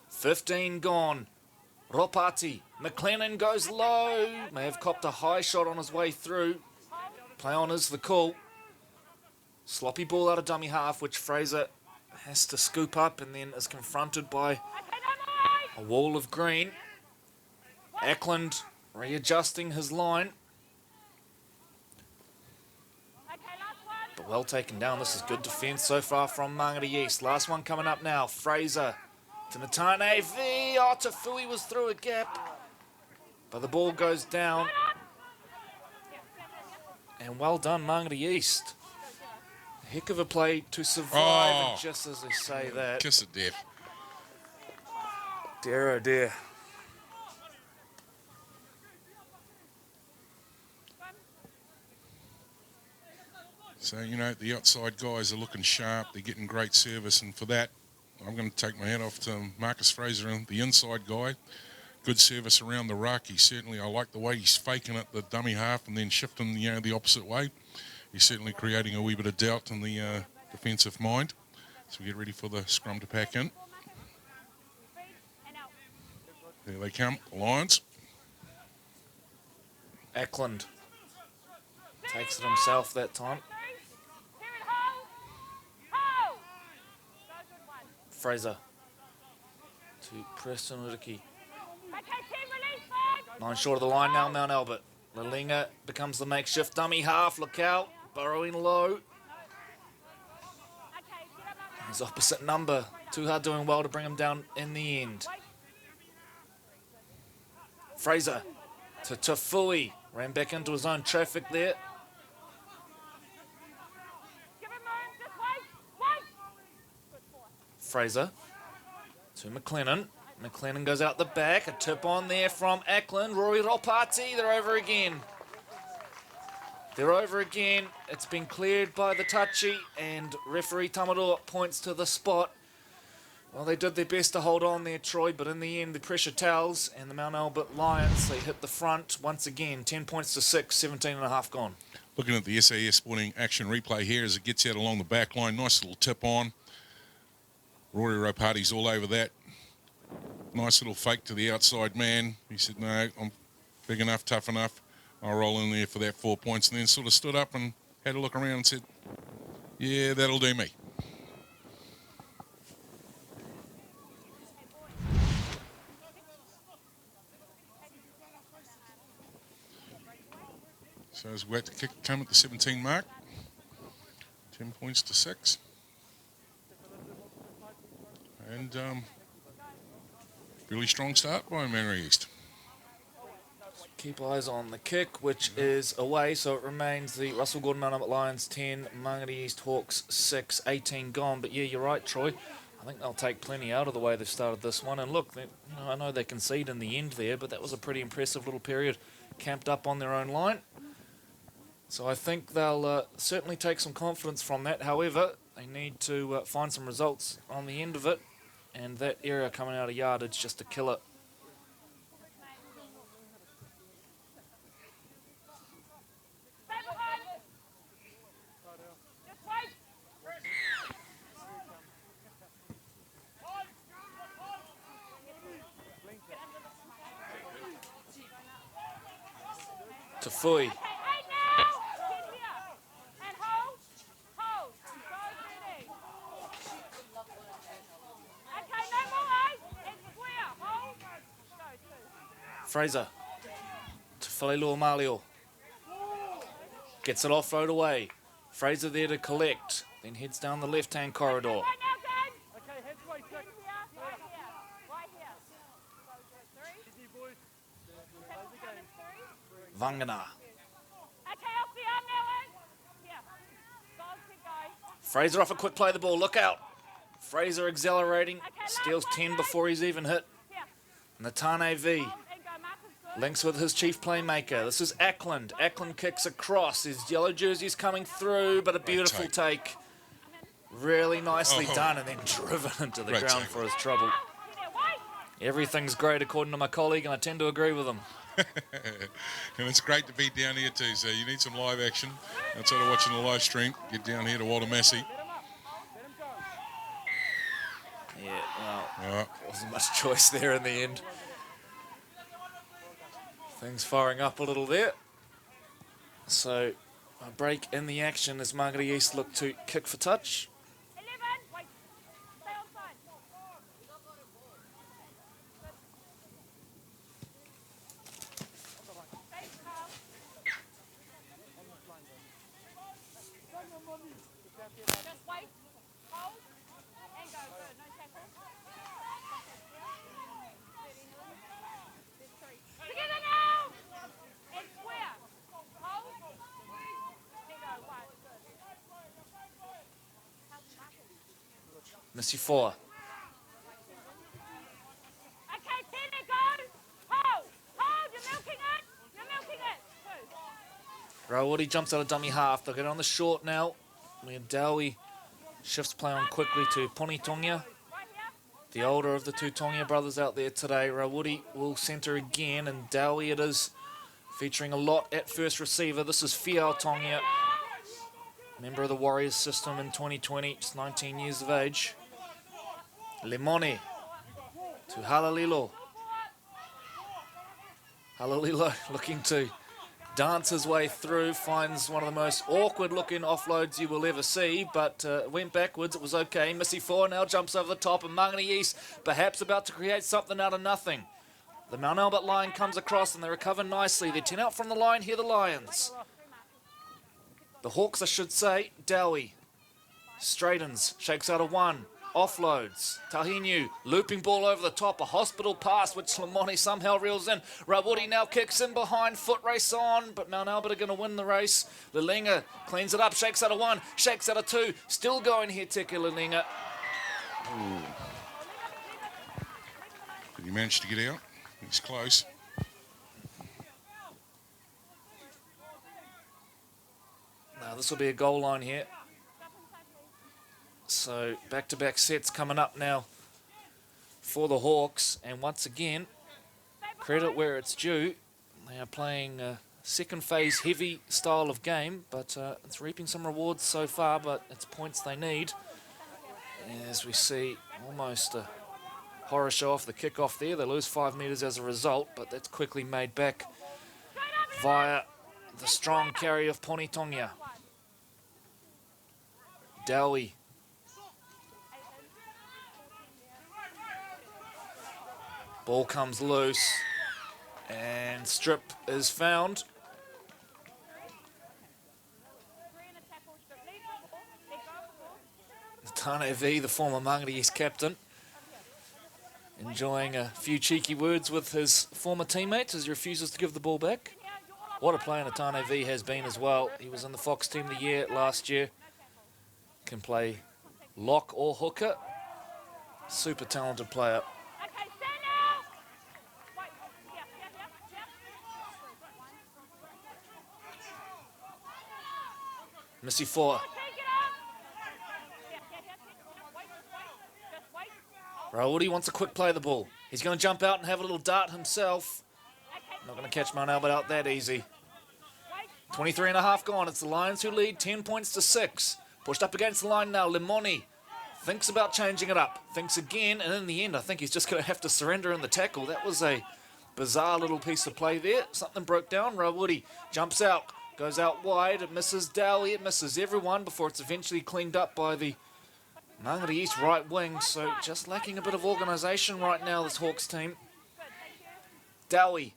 15 gone. Ropati. McLennan goes low. May have copped a high shot on his way through. Play on is the call. Sloppy ball out of dummy half, which Fraser has to scoop up and then is confronted by a wall of green. Ackland readjusting his line. But well taken down. This is good defence so far from Mangere East. Last one coming up now. Fraser to Natane V. Oh, Tafui was through a gap. But the ball goes down. And well done, Mangere East. A heck of a play to survive. And just as they say that. Kiss of death. Dear, oh dear. So, you know, the outside guys are looking sharp. They're getting great service. And for that, I'm going to take my hat off to Marcus Fraser, and the inside guy. Good service around the ruck. I like the way he's faking it, the dummy half, and then shifting, the opposite way. He's certainly creating a wee bit of doubt in the defensive mind. So we get ready for the scrum to pack in. There they come, the Lions. Ackland takes it himself that time. Fraser to Preston Uriki. 9 short of the line now, Mount Albert. Lalinga becomes the makeshift dummy half. Look out, burrowing low. His opposite number. Too hard doing well to bring him down in the end. Fraser to Tafui. Ran back into his own traffic there. Fraser to McLennan. McLennan goes out the back. A tip on there from Ackland. Rory Ropati. They're over again. They're over again. It's been cleared by the touchy, and referee Tamarua points to the spot. Well, they did their best to hold on there, Troy, but in the end, the pressure tells, and the Mount Albert Lions, they hit the front once again. 10 points to 6, 17 and a half gone. Looking at the SAS Sporting action replay here as it gets out along the back line. Nice little tip on. Rory Ropati's all over that. Nice little fake to the outside man. He said, no, I'm big enough, tough enough. I'll roll in there for that 4 points. And then sort of stood up and had a look around and said, yeah, that'll do me. So as we had to kick come at the 17 mark. 10 points to 6. And really strong start by Mangere East. Keep eyes on the kick, which is away, so it remains the Russell Gordon Mount Albert Lions 10, Mangere East Hawks 6, 18 gone. But yeah, you're right, Troy. I think they'll take plenty out of the way they've started this one. And look, I know they concede in the end there, but that was a pretty impressive little period, camped up on their own line. So I think they'll certainly take some confidence from that. However, they need to find some results on the end of it, and that area coming out of yardage just to kill it. Tafui. Fraser to Falelu Amalio. Gets it offload away. Fraser there to collect. Then heads down the left-hand corridor. Vangana. Fraser off a quick play of the ball. Look out. Fraser accelerating, steals 10 before he's even hit. Natane V links with his chief playmaker. This is Ackland. Ackland kicks across. His yellow jersey's coming through, but a beautiful take. Really nicely done, and then driven into the ground for his trouble. Everything's great according to my colleague, and I tend to agree with him. And it's great to be down here too, so you need some live action. Outside of watching the live stream, get down here to Walter Massey. Yeah, well, wasn't much choice there in the end. Things firing up a little there. So a break in the action as Mangere East look to kick for touch. Missy 4. Okay, 10 and go. Hold, you're milking it. You're milking it. Rawuri jumps out of dummy half. They'll get on the short now. Dowie shifts play on quickly to Poni Tongia. The older of the two Tongia brothers out there today. Rawuri will centre again, and Dowie it is, featuring a lot at first receiver. This is Fiao Tongia, member of the Warriors system in 2020, just 19 years of age. Lemone to Halalilo. Halalilo looking to dance his way through, finds one of the most awkward looking offloads you will ever see, but went backwards. It was okay. Missy 4 now jumps over the top, and Mangere East perhaps about to create something out of nothing. The Mount Albert line comes across and they recover nicely. They're 10 out from the line. Here the Lions. The Hawks, I should say. Dowie straightens, shakes out a 1. Offloads. Tahinu looping ball over the top. A hospital pass which Lamoni somehow reels in. Rawuri now kicks in behind. Foot race on, but Mount Albert are going to win the race. Lilinga cleans it up. Shakes out a 1. Shakes out a 2. Still going here, Teke Lilinga. Did he manage to get out? He's close. Now this will be a goal line here. So back-to-back sets coming up now for the Hawks. And once again, credit where it's due. They are playing a second phase heavy style of game, but it's reaping some rewards so far, but it's points they need. As we see almost a horror show off the kickoff there. They lose 5 metres as a result, but that's quickly made back via the strong carry of Poni Tongia. Dowie. Ball comes loose and strip is found. Tane V, the former Mangere East captain, enjoying a few cheeky words with his former teammates as he refuses to give the ball back. What a player Tane V has been as well. He was in the Fox Team of the Year last year. Can play lock or hooker. Super talented player. Missy 4. Rawuri wants a quick play of the ball. He's going to jump out and have a little dart himself. Not going to catch Mount Albert out that easy. 23 and a half gone. It's the Lions who lead 10 points to 6. Pushed up against the line now. Lemoni thinks about changing it up. Thinks again, and in the end, I think he's just going to have to surrender in the tackle. That was a bizarre little piece of play there. Something broke down. Rawuri jumps out. Goes out wide, it misses Dowie, it misses everyone before it's eventually cleaned up by the Mangere East right wing. So just lacking a bit of organisation right now, this Hawks team. Dowie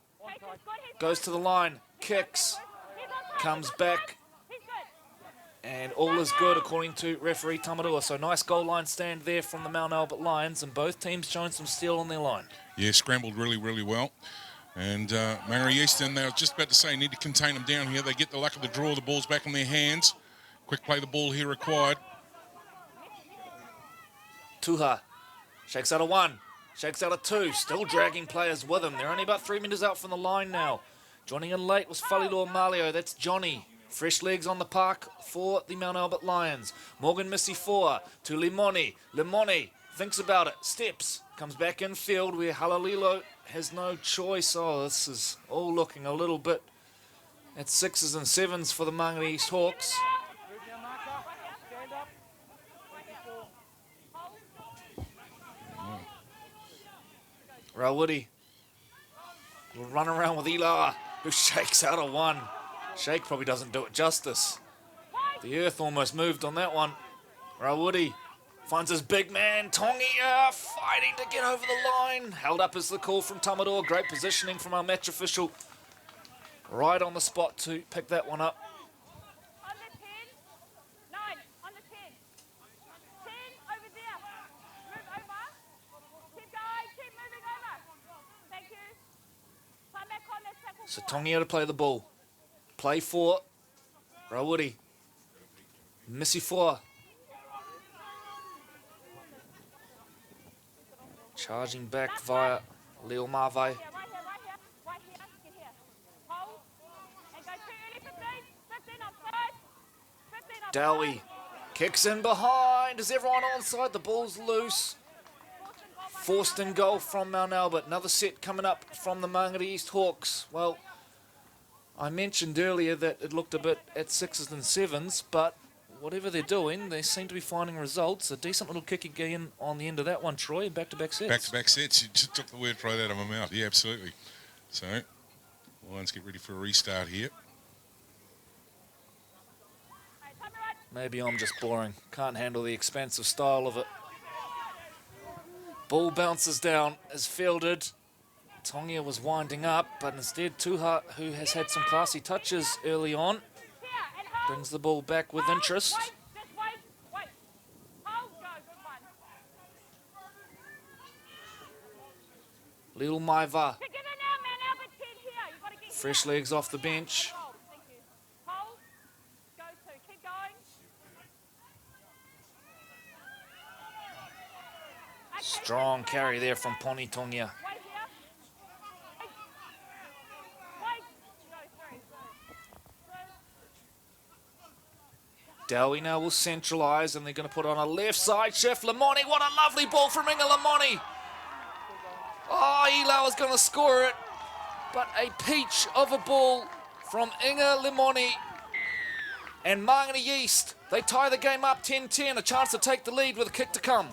goes to the line, kicks, comes back, and all is good according to referee Tamarua. So nice goal line stand there from the Mount Albert Lions, and both teams showing some steel on their line. Yeah, scrambled really, really well. And Mangere East, and they were just about to say, need to contain them down here. They get the luck of the draw. The ball's back in their hands. Quick play the ball here required. Tuha shakes out a 1, shakes out a 2, still dragging players with him. They're only about 3 metres out from the line now. Joining in late was Falilor Malio, that's Johnny. Fresh legs on the park for the Mount Albert Lions. Morgan Missy-Foa to Limoni. Limoni thinks about it, steps, comes back in field where Halalilo has no choice. Oh, this is all looking a little bit at 6s and 7s for the Mangere East Hawks. Rawudi will run around with Ila, who shakes out a 1. Shake probably doesn't do it justice. The earth almost moved on that one. Rawudi finds his big man, Tongia, fighting to get over the line. Held up is the call from Tamador. Great positioning from our match official. Right on the spot to pick that one up. On the 10. 9. On the 10. 10 over there. Move over. Keep going. Keep moving over. Thank you. Come back on. Let's tackle. So Tongia to play the ball. Play for Rawudi. Missy-Foa. Charging back via Leo Marvai. Right here. Right here. Get here. Hold. And go too early. 15. 15 offside. 15 offside. Dowie kicks in behind. Is everyone onside? The ball's loose. Forced in goal from Mount Albert. Another set coming up from the Mangere East Hawks. Well, I mentioned earlier that it looked a bit at 6s and 7s, but whatever they're doing, they seem to be finding results. A decent little kick again on the end of that one, Troy. Back-to-back sets. Back-to-back sets. You just took the word right out of my mouth. Yeah, absolutely. So, Lions get ready for a restart here. Maybe I'm just boring. Can't handle the expansive style of it. Ball bounces down, is fielded. Tongia was winding up, but instead Tuha, who has had some classy touches early on, brings the ball back with interest. Wait. Hold. Go. Good one. Little Maiva, Together now, man. Albert 10 here. You got to get fresh legs off the bench. Hold. Thank you. Hold. Go to. Keep going. Okay, Strong carry there from Poni Tongia. Wait here. Wait. Go through. Dowie now will centralise, and they're going to put on a left side shift. Lamoni, what a lovely ball from Inga Lamoni. Oh, Elo is going to score it, but a peach of a ball from Inga Lamoni. And Mangere East, they tie the game up 10-10, a chance to take the lead with a kick to come.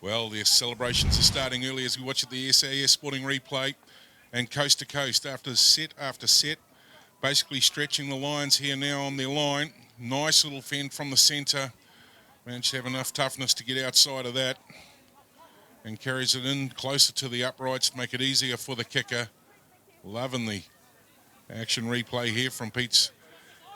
Well, the celebrations are starting early as we watch the SAS Sporting replay. And coast to coast after set, basically stretching the Lions here now on their line. Nice little fend from the centre. Managed to have enough toughness to get outside of that. And carries it in closer to the uprights to make it easier for the kicker. Loving the action replay here from Pete's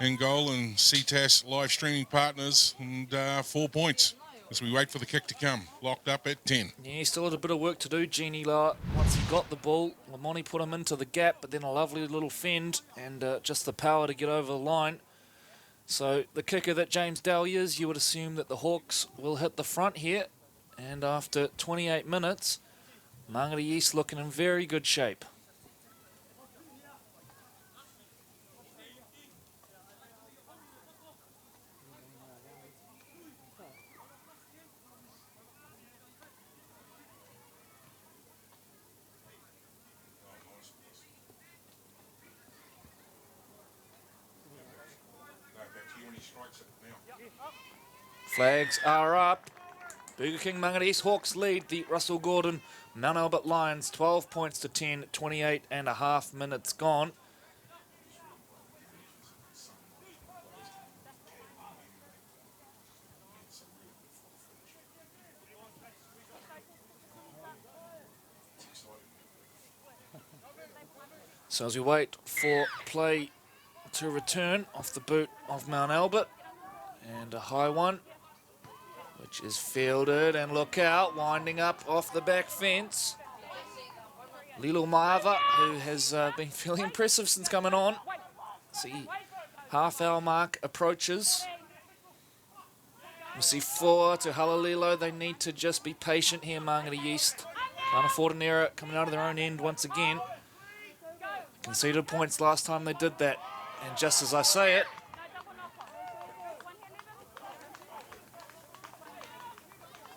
in goal and CTAS live streaming partners. And 4 points as we wait for the kick to come. Locked up at 10. Yeah, he still had a bit of work to do, Jeannie La. Once he got the ball, Lamoni put him into the gap, but then a lovely little fend and just the power to get over the line. So the kicker that James Dowie is, you would assume that the Hawks will hit the front here. And after 28 minutes, Mangere East looking in very good shape. Flags are up. Burger King Mangere East Hawks lead the Russell Gordon Mount Albert Lions 12 points to 10, 28.5 minutes gone. So as we wait for play to return off the boot of Mount Albert, and a high one, which is fielded, and look out, winding up off the back fence. Lilo Maava, who has been fairly impressive since coming on. See, half-hour mark approaches. Missy 4 to Halalilo. They need to just be patient here, Mangere East. Can't afford an error coming out of their own end once again. Conceded points last time they did that. And just as I say it,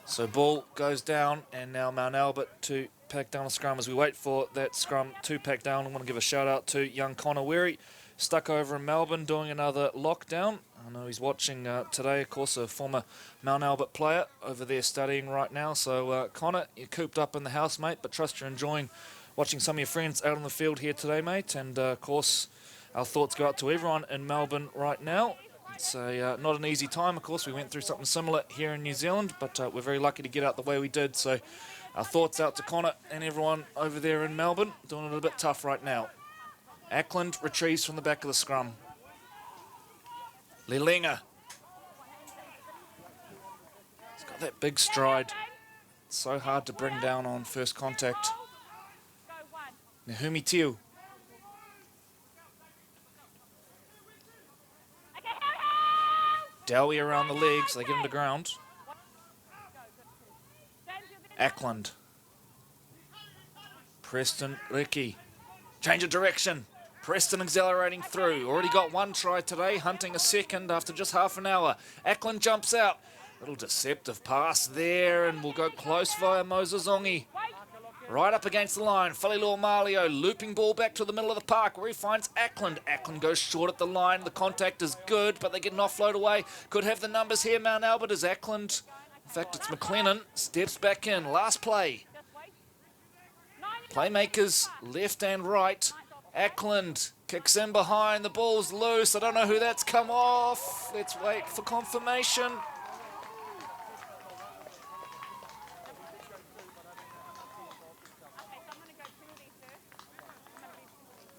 so ball goes down, and now Mount Albert to pack down a scrum. As we wait for that scrum to pack down, I want to give a shout out to young Connor Weary, stuck over in Melbourne doing another lockdown. I know he's watching today, of course, a former Mount Albert player over there studying right now. So Connor, you're cooped up in the house, mate, but trust you're enjoying watching some of your friends out on the field here today, mate. And of course, our thoughts go out to everyone in Melbourne right now. It's not an easy time, of course. We went through something similar here in New Zealand, but we're very lucky to get out the way we did. So our thoughts out to Connor and everyone over there in Melbourne, doing it a bit tough right now. Ackland retrieves from the back of the scrum. Lelinga. He's got that big stride. It's so hard to bring down on first contact. Nahumi Tiu. Dowie around the legs, they get him to ground. Ackland. Preston Ricky. Change of direction. Preston accelerating through. Already got one try today, hunting a second after just half an hour. Ackland jumps out. Little deceptive pass there, and will go close via Moses Ongi. Right up against the line, Falilua Malio, looping ball back to the middle of the park where he finds Ackland. Ackland goes short at the line. The contact is good, but they get an offload away. Could have the numbers here, Mount Albert, as Ackland, in fact, it's McLennan, steps back in. Last play. Playmakers left and right. Ackland kicks in behind. The ball's loose. I don't know who that's come off. Let's wait for confirmation.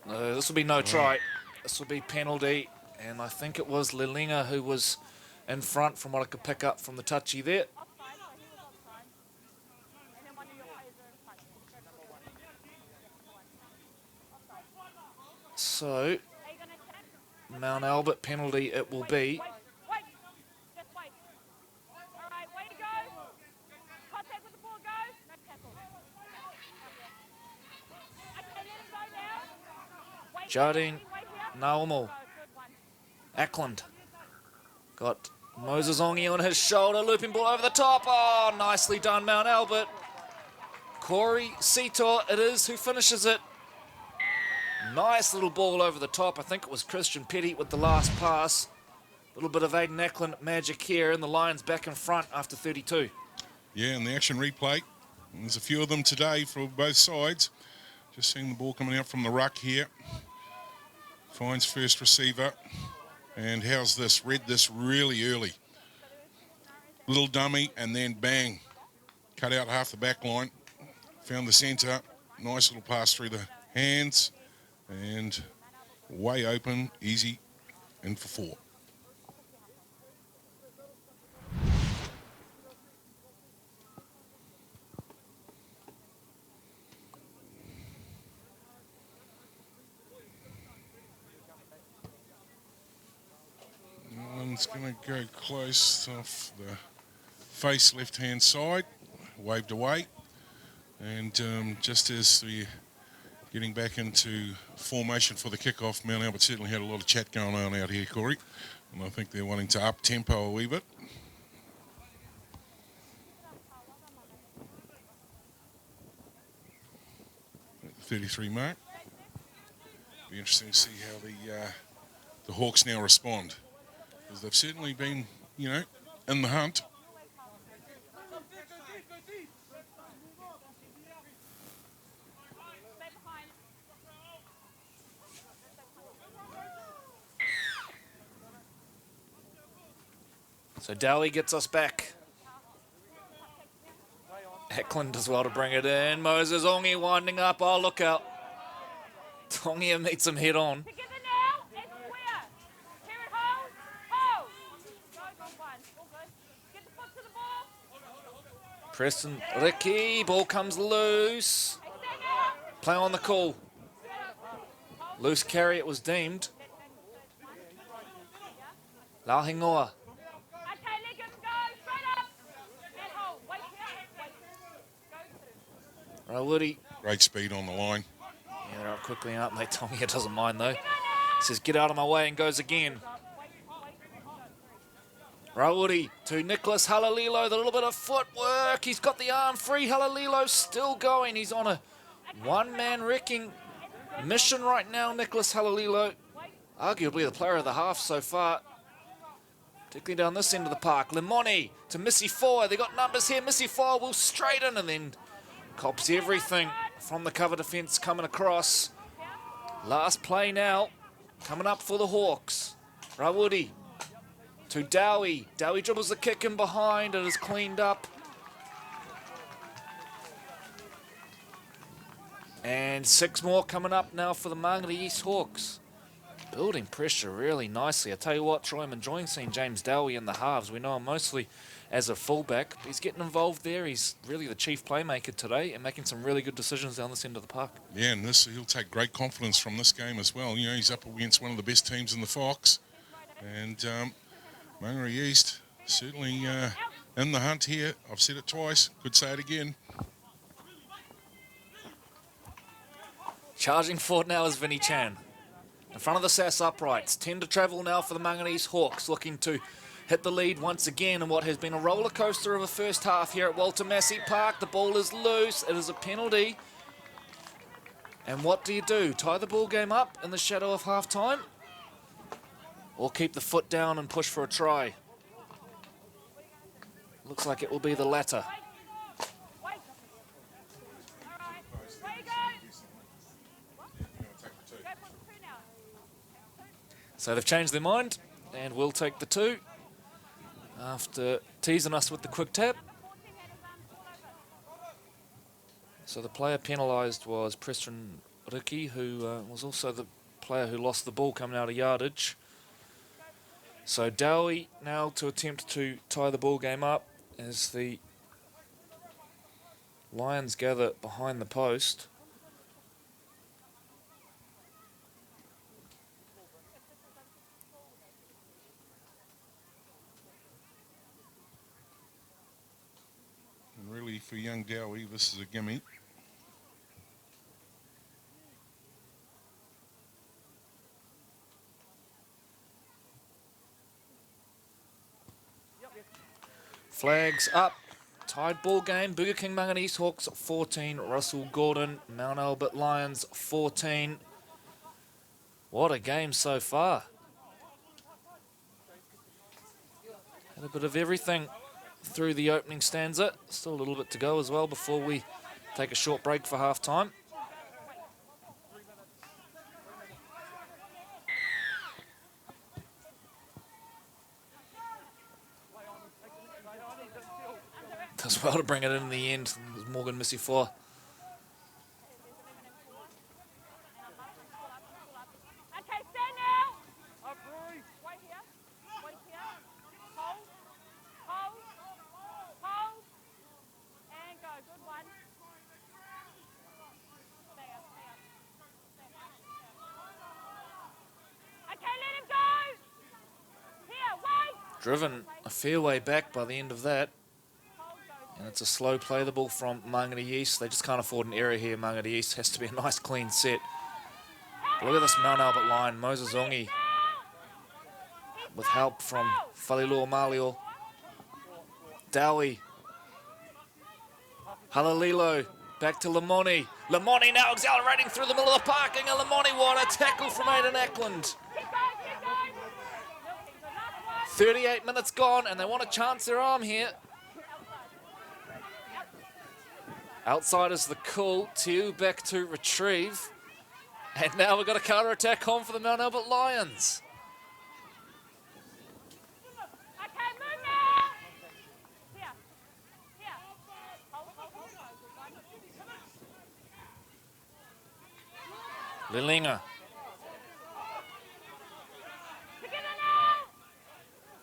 This will be no try. This will be penalty. And I think it was Lelinga who was in front from what I could pick up from the touchy there. So, Mount Albert penalty it will be. Jardine Naumo. Ackland. Got Moses Ongi on his shoulder, looping ball over the top. Oh, nicely done, Mount Albert. Corey Setor, it is, who finishes it. Nice little ball over the top. I think it was Christian Petty with the last pass. A little bit of Aiden Ackland magic here, and the Lions back in front after 32. Yeah, and the action replay. There's a few of them today for both sides. Just seeing the ball coming out from the ruck here. Finds first receiver. And how's this? Read this really early. Little dummy, and then bang. Cut out half the back line. Found the centre. Nice little pass through the hands. And way open, easy, and for 4. One's going to go close off the face left-hand side, waved away. And just as we're getting back into formation for the kickoff, Mount Albert certainly had a lot of chat going on out here, Corey. And I think they're wanting to up tempo a wee bit. At the 33 mark. Be interesting to see how the Hawks now respond. Because they've certainly been, you know, in the hunt. So Dowie gets us back. Ackland as well to bring it in. Moses Ongi winding up. Oh, look out. Ongi meets him head on. Preston Ricky, ball comes loose. Play on the call. Loose carry, it was deemed. Lauhingoa. Rawiri. Great speed on the line. Yeah, they're up quickly, aren't they? Tommy doesn't mind though. Says, get out of my way, and goes again. Rawiri to Nicholas Halalilo, the little bit of footwork. He's got the arm free. Halalilo still going. He's on a one-man wrecking mission right now, Nicholas Halalilo. Arguably the player of the half so far. Particularly down this end of the park. Limoni to Missy Four. They got numbers here. Missy Four will straighten and then cops everything from the cover defence coming across. Last play now. Coming up for the Hawks. Rawiri to Dowie. Dowie dribbles the kick in behind. It is cleaned up. And 6 more coming up now for the Mangere East Hawks. Building pressure really nicely. I tell you what, Troy, I'm enjoying seeing James Dowie in the halves. We know him mostly as a fullback. But he's getting involved there. He's really the chief playmaker today and making some really good decisions down this end of the park. Yeah, and he'll take great confidence from this game as well. You know, he's up against one of the best teams in the Fox. And Mangere East certainly in the hunt here. I've said it twice. Could say it again. Charging forward now is Vinny Chan. In front of the SAS uprights. 10 to travel now for the Mangere East Hawks, looking to hit the lead once again in what has been a roller coaster of a first half here at Walter Massey Park. The ball is loose. It is a penalty. And what do you do? Tie the ball game up in the shadow of half time? Or keep the foot down and push for a try? Looks like it will be the latter. So they've changed their mind and will take the 2 after teasing us with the quick tap. So the player penalised was Preston Ricky, who was also the player who lost the ball coming out of yardage. So Dowie now to attempt to tie the ball game up as the Lions gather behind the post. And really, for young Dowie, this is a gimme. Flags up. Tied ball game. Burger King Mangere East Hawks 14. Russell Gordon, Mount Albert Lions 14. What a game so far. Had a bit of everything through the opening stanza. Still a little bit to go as well before we take a short break for half time. Does well to bring it in the end. It was Morgan Missy for. Okay, stand now. Wait here. Wait here. Hold. Hold. Hold. And go. Good one. Stay up. Okay, let him go. Here, wait. Driven a fair way back by the end of that. And it's a slow play the ball from Mangere East. They just can't afford an error here. Mangere East has to be a nice clean set. But look at this Mount Albert line. Moses Ongi with help from Falilua Malio. Dowie. Halalilo. Back to Limoni. Limoni now accelerating through the middle of the parking. And Limoni, what a tackle from Aidan Ackland. 38 minutes gone and they want to chance their arm here. Outside is the call. Tiu back to retrieve. And now we've got a counter-attack on for the Mount Albert Lions. Okay, move now. Here. Here. Hold. Lilinga. Together now.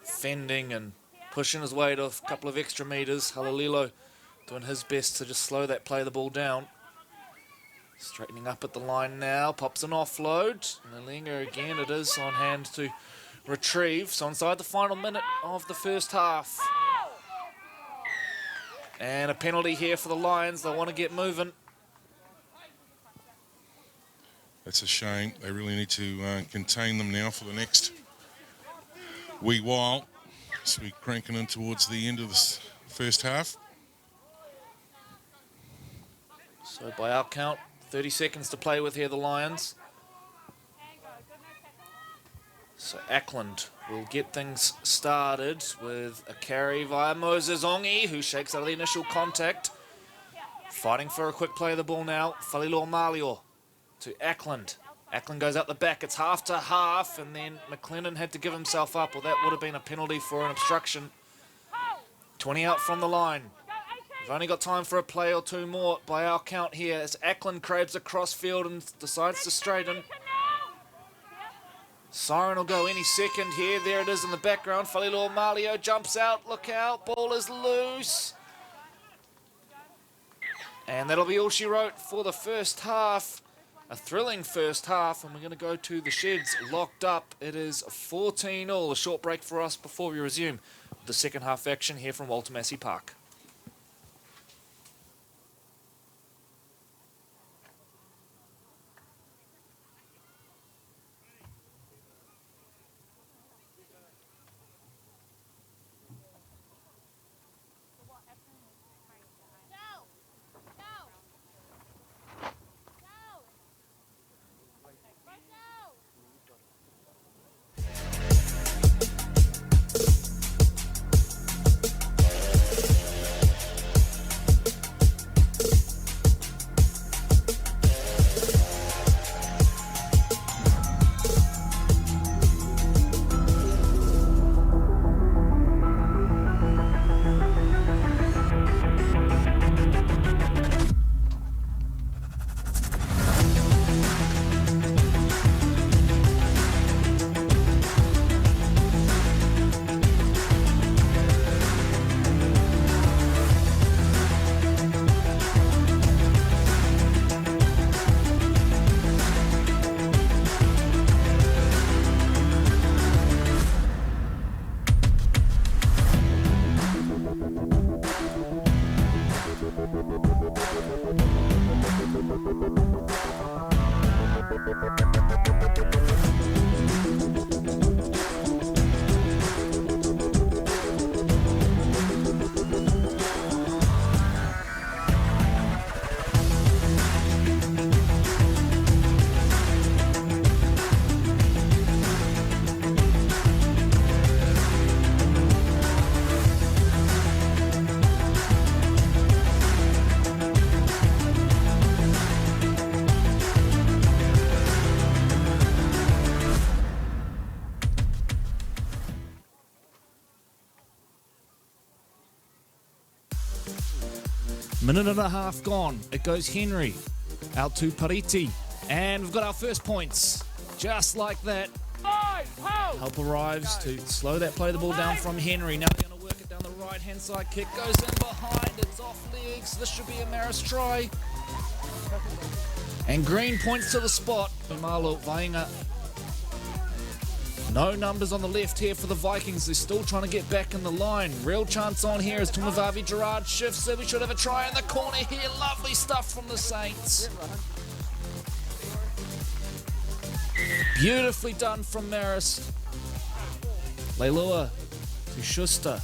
Fending and pushing his way to a couple of extra metres. Halalilo doing his best to just slow that play the ball down. Straightening up at the line now. Pops an offload. Lilinga again, it is on hand to retrieve. So inside the final minute of the first half. And a penalty here for the Lions. They want to get moving. That's a shame. They really need to contain them now for the next wee while. So we're cranking in towards the end of this first half. So by our count, 30 seconds to play with here, the Lions. So Ackland will get things started with a carry via Moses Ongi, who shakes out of the initial contact. Fighting for a quick play of the ball now. Falilo Malio to Ackland. Ackland goes out the back. It's half to half, and then McLennan had to give himself up, or that would have been a penalty for an obstruction. 20 out from the line. We've only got time for a play or two more by our count here as Ackland craves across field and decides to straighten. Siren will go any second here. There it is in the background. Falilo Malio jumps out. Look out. Ball is loose. And that'll be all she wrote for the first half. A thrilling first half, and we're going to go to the sheds locked up. It is 14-all. A short break for us before we resume the second half action here from Walter Massey Park. Minute and a half gone. It goes Henry out to Pariti. And we've got our first points. Just like that. Help arrives to slow that play the ball down from Henry. Now they're going to work it down the right-hand side. Kick goes in behind. It's off legs. This should be a Maris try. And Green points to the spot. Malo Vainga. No numbers on the left here for the Vikings. They're still trying to get back in the line. Real chance on here as Tumavavi Gerard shifts it. We should have a try in the corner here. Lovely stuff from the Saints. Beautifully done from Maris. Leilua to Schuster.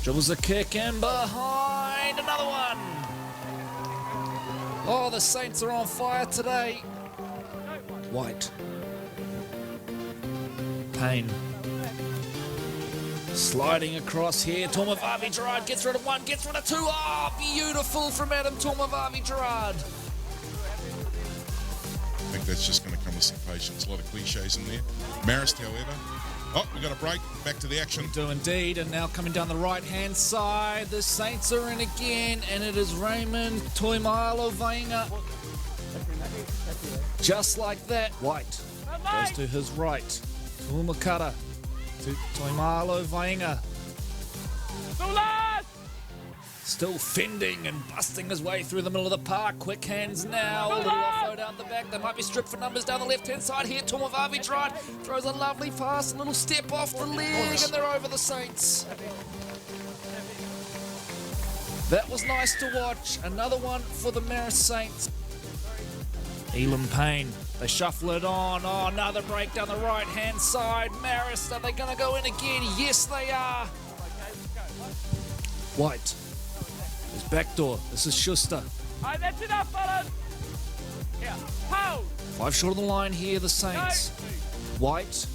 Dribbles a kick in behind. Another one. Oh, the Saints are on fire today. White. Payne. Sliding across here. Tumavavi Gerard gets rid of one, gets rid of two. Oh, beautiful from Adam Tumavavi Gerard. I think that's just going to come with some patience. A lot of cliches in there. Marist, however. Oh, we got a break. Back to the action. We do indeed. And now coming down the right-hand side, the Saints are in again, and it is Raymond Toimalo Vainga. Just like that. White goes to his right. Tumakata to Toimalo Vainga. Still fending and busting his way through the middle of the park. Quick hands now. A little offload out the back. They might be stripped for numbers down the left-hand side here. Tumavavi Gerard throws a lovely pass. A little step off the leg, and they're over the Saints. That was nice to watch. Another one for the Maris Saints. Elam Payne They shuffle it on. Oh, another break down the right-hand side. Maris, are they going to go in again? Yes, they are. White. There's backdoor. This is Schuster. All right, that's enough, fellas. Here, hold. 5 short of the line here, the Saints. White.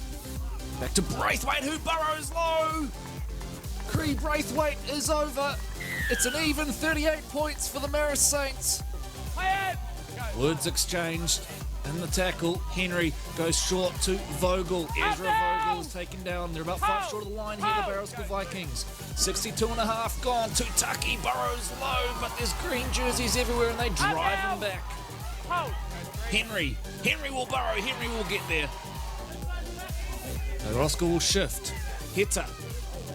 Back to Braithwaite, who burrows low. Cree Braithwaite is over. It's an even 38 points for the Maris Saints. Words exchanged. And the tackle, Henry goes short to Vogel. Ezra Vogel is taken down. They're about 5 short of the line here, the Barrow School Vikings. 62.5 gone. Tutaki burrows low, but there's green jerseys everywhere and they drive him back. Henry will burrow. Henry will get there. Roscoe will shift. Hitter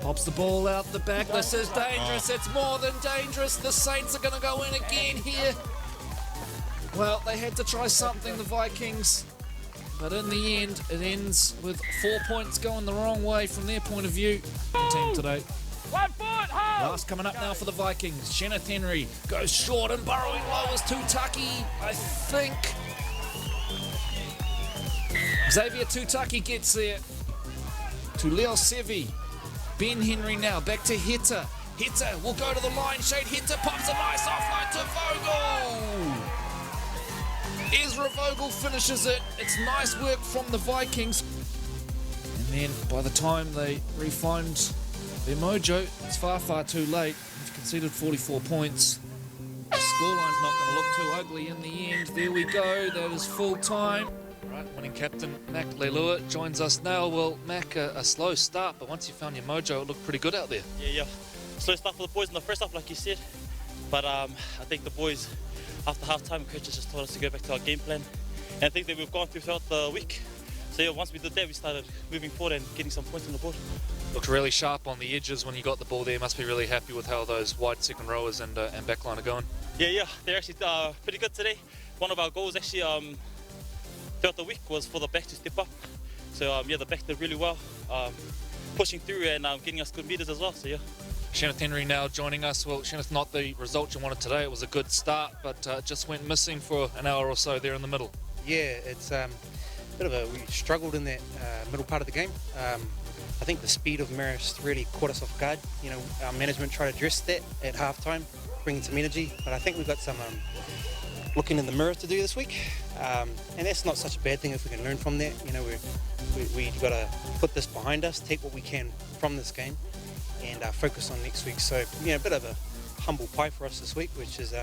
pops the ball out the back. This is dangerous. It's more than dangerous. The Saints are going to go in again here. Well, they had to try something, the Vikings, but in the end, it ends with 4 points going the wrong way from their point of view. Team today. 1 foot, hold. Last coming up now for the Vikings. Kenneth Henry goes short and burrowing low is Tutaki, I think. Xavier Tutaki gets there. To Leo Sevi. Ben Henry now, back to Hitter. Hitter will go to the line. Shade Hitter pops a nice offload to Vogel. Ezra Vogel finishes it. It's nice work from the Vikings. And then by the time they refind their mojo, it's far, far too late. They've conceded 44 points. The scoreline's not going to look too ugly in the end. There we go. That is full time. Right, winning captain Mac Leilua joins us now. Well, Mac, a slow start, but once you found your mojo, it looked pretty good out there. Yeah. Slow start for the boys in the first half, like you said. But I think the boys, after half-time, coaches just told us to go back to our game plan. And I think that we've gone through throughout the week. So yeah, once we did that, we started moving forward and getting some points on the board. Looked really sharp on the edges when you got the ball there. Must be really happy with how those wide second rowers and backline are going. Yeah, they're actually pretty good today. One of our goals actually throughout the week was for the back to step up. So the back did really well, pushing through and getting us good meters as well. So yeah. Kenneth Henry now joining us. Well, Kenneth, not the result you wanted today. It was a good start, but just went missing for an hour or so there in the middle. Yeah, it's we struggled in that middle part of the game. I think the speed of Maris really caught us off guard. You know, our management tried to address that at halftime, bringing some energy, but I think we've got some looking in the mirror to do this week, and that's not such a bad thing if we can learn from that. You know, we've got to put this behind us, take what we can from this game, and focus on next week. So, you know, a bit of a humble pie for us this week, which is,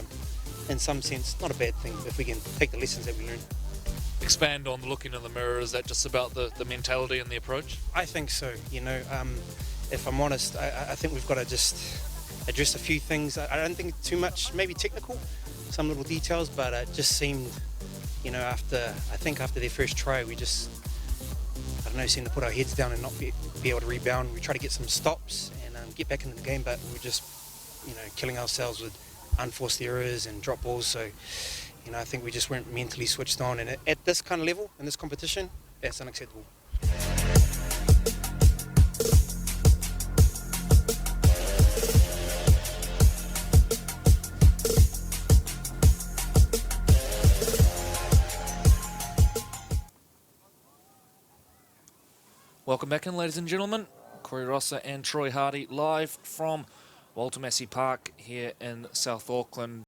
in some sense, not a bad thing if we can take the lessons that we learn. Expand on the looking in the mirror. Is that just about the mentality and the approach? I think so. You know, if I'm honest, I think we've got to just address a few things. I don't think too much, maybe technical, some little details, but it just seemed, you know, after their first try, we just, I don't know, seemed to put our heads down and not be able to rebound. We try to get some stops and get back into the game, but we're just, you know, killing ourselves with unforced errors and drop balls. So, you know, I think we just weren't mentally switched on, and at this kind of level, in this competition, that's unacceptable. Welcome back in, ladies and gentlemen. Corey Rossa and Troy Hardy live from Walter Massey Park here in South Auckland.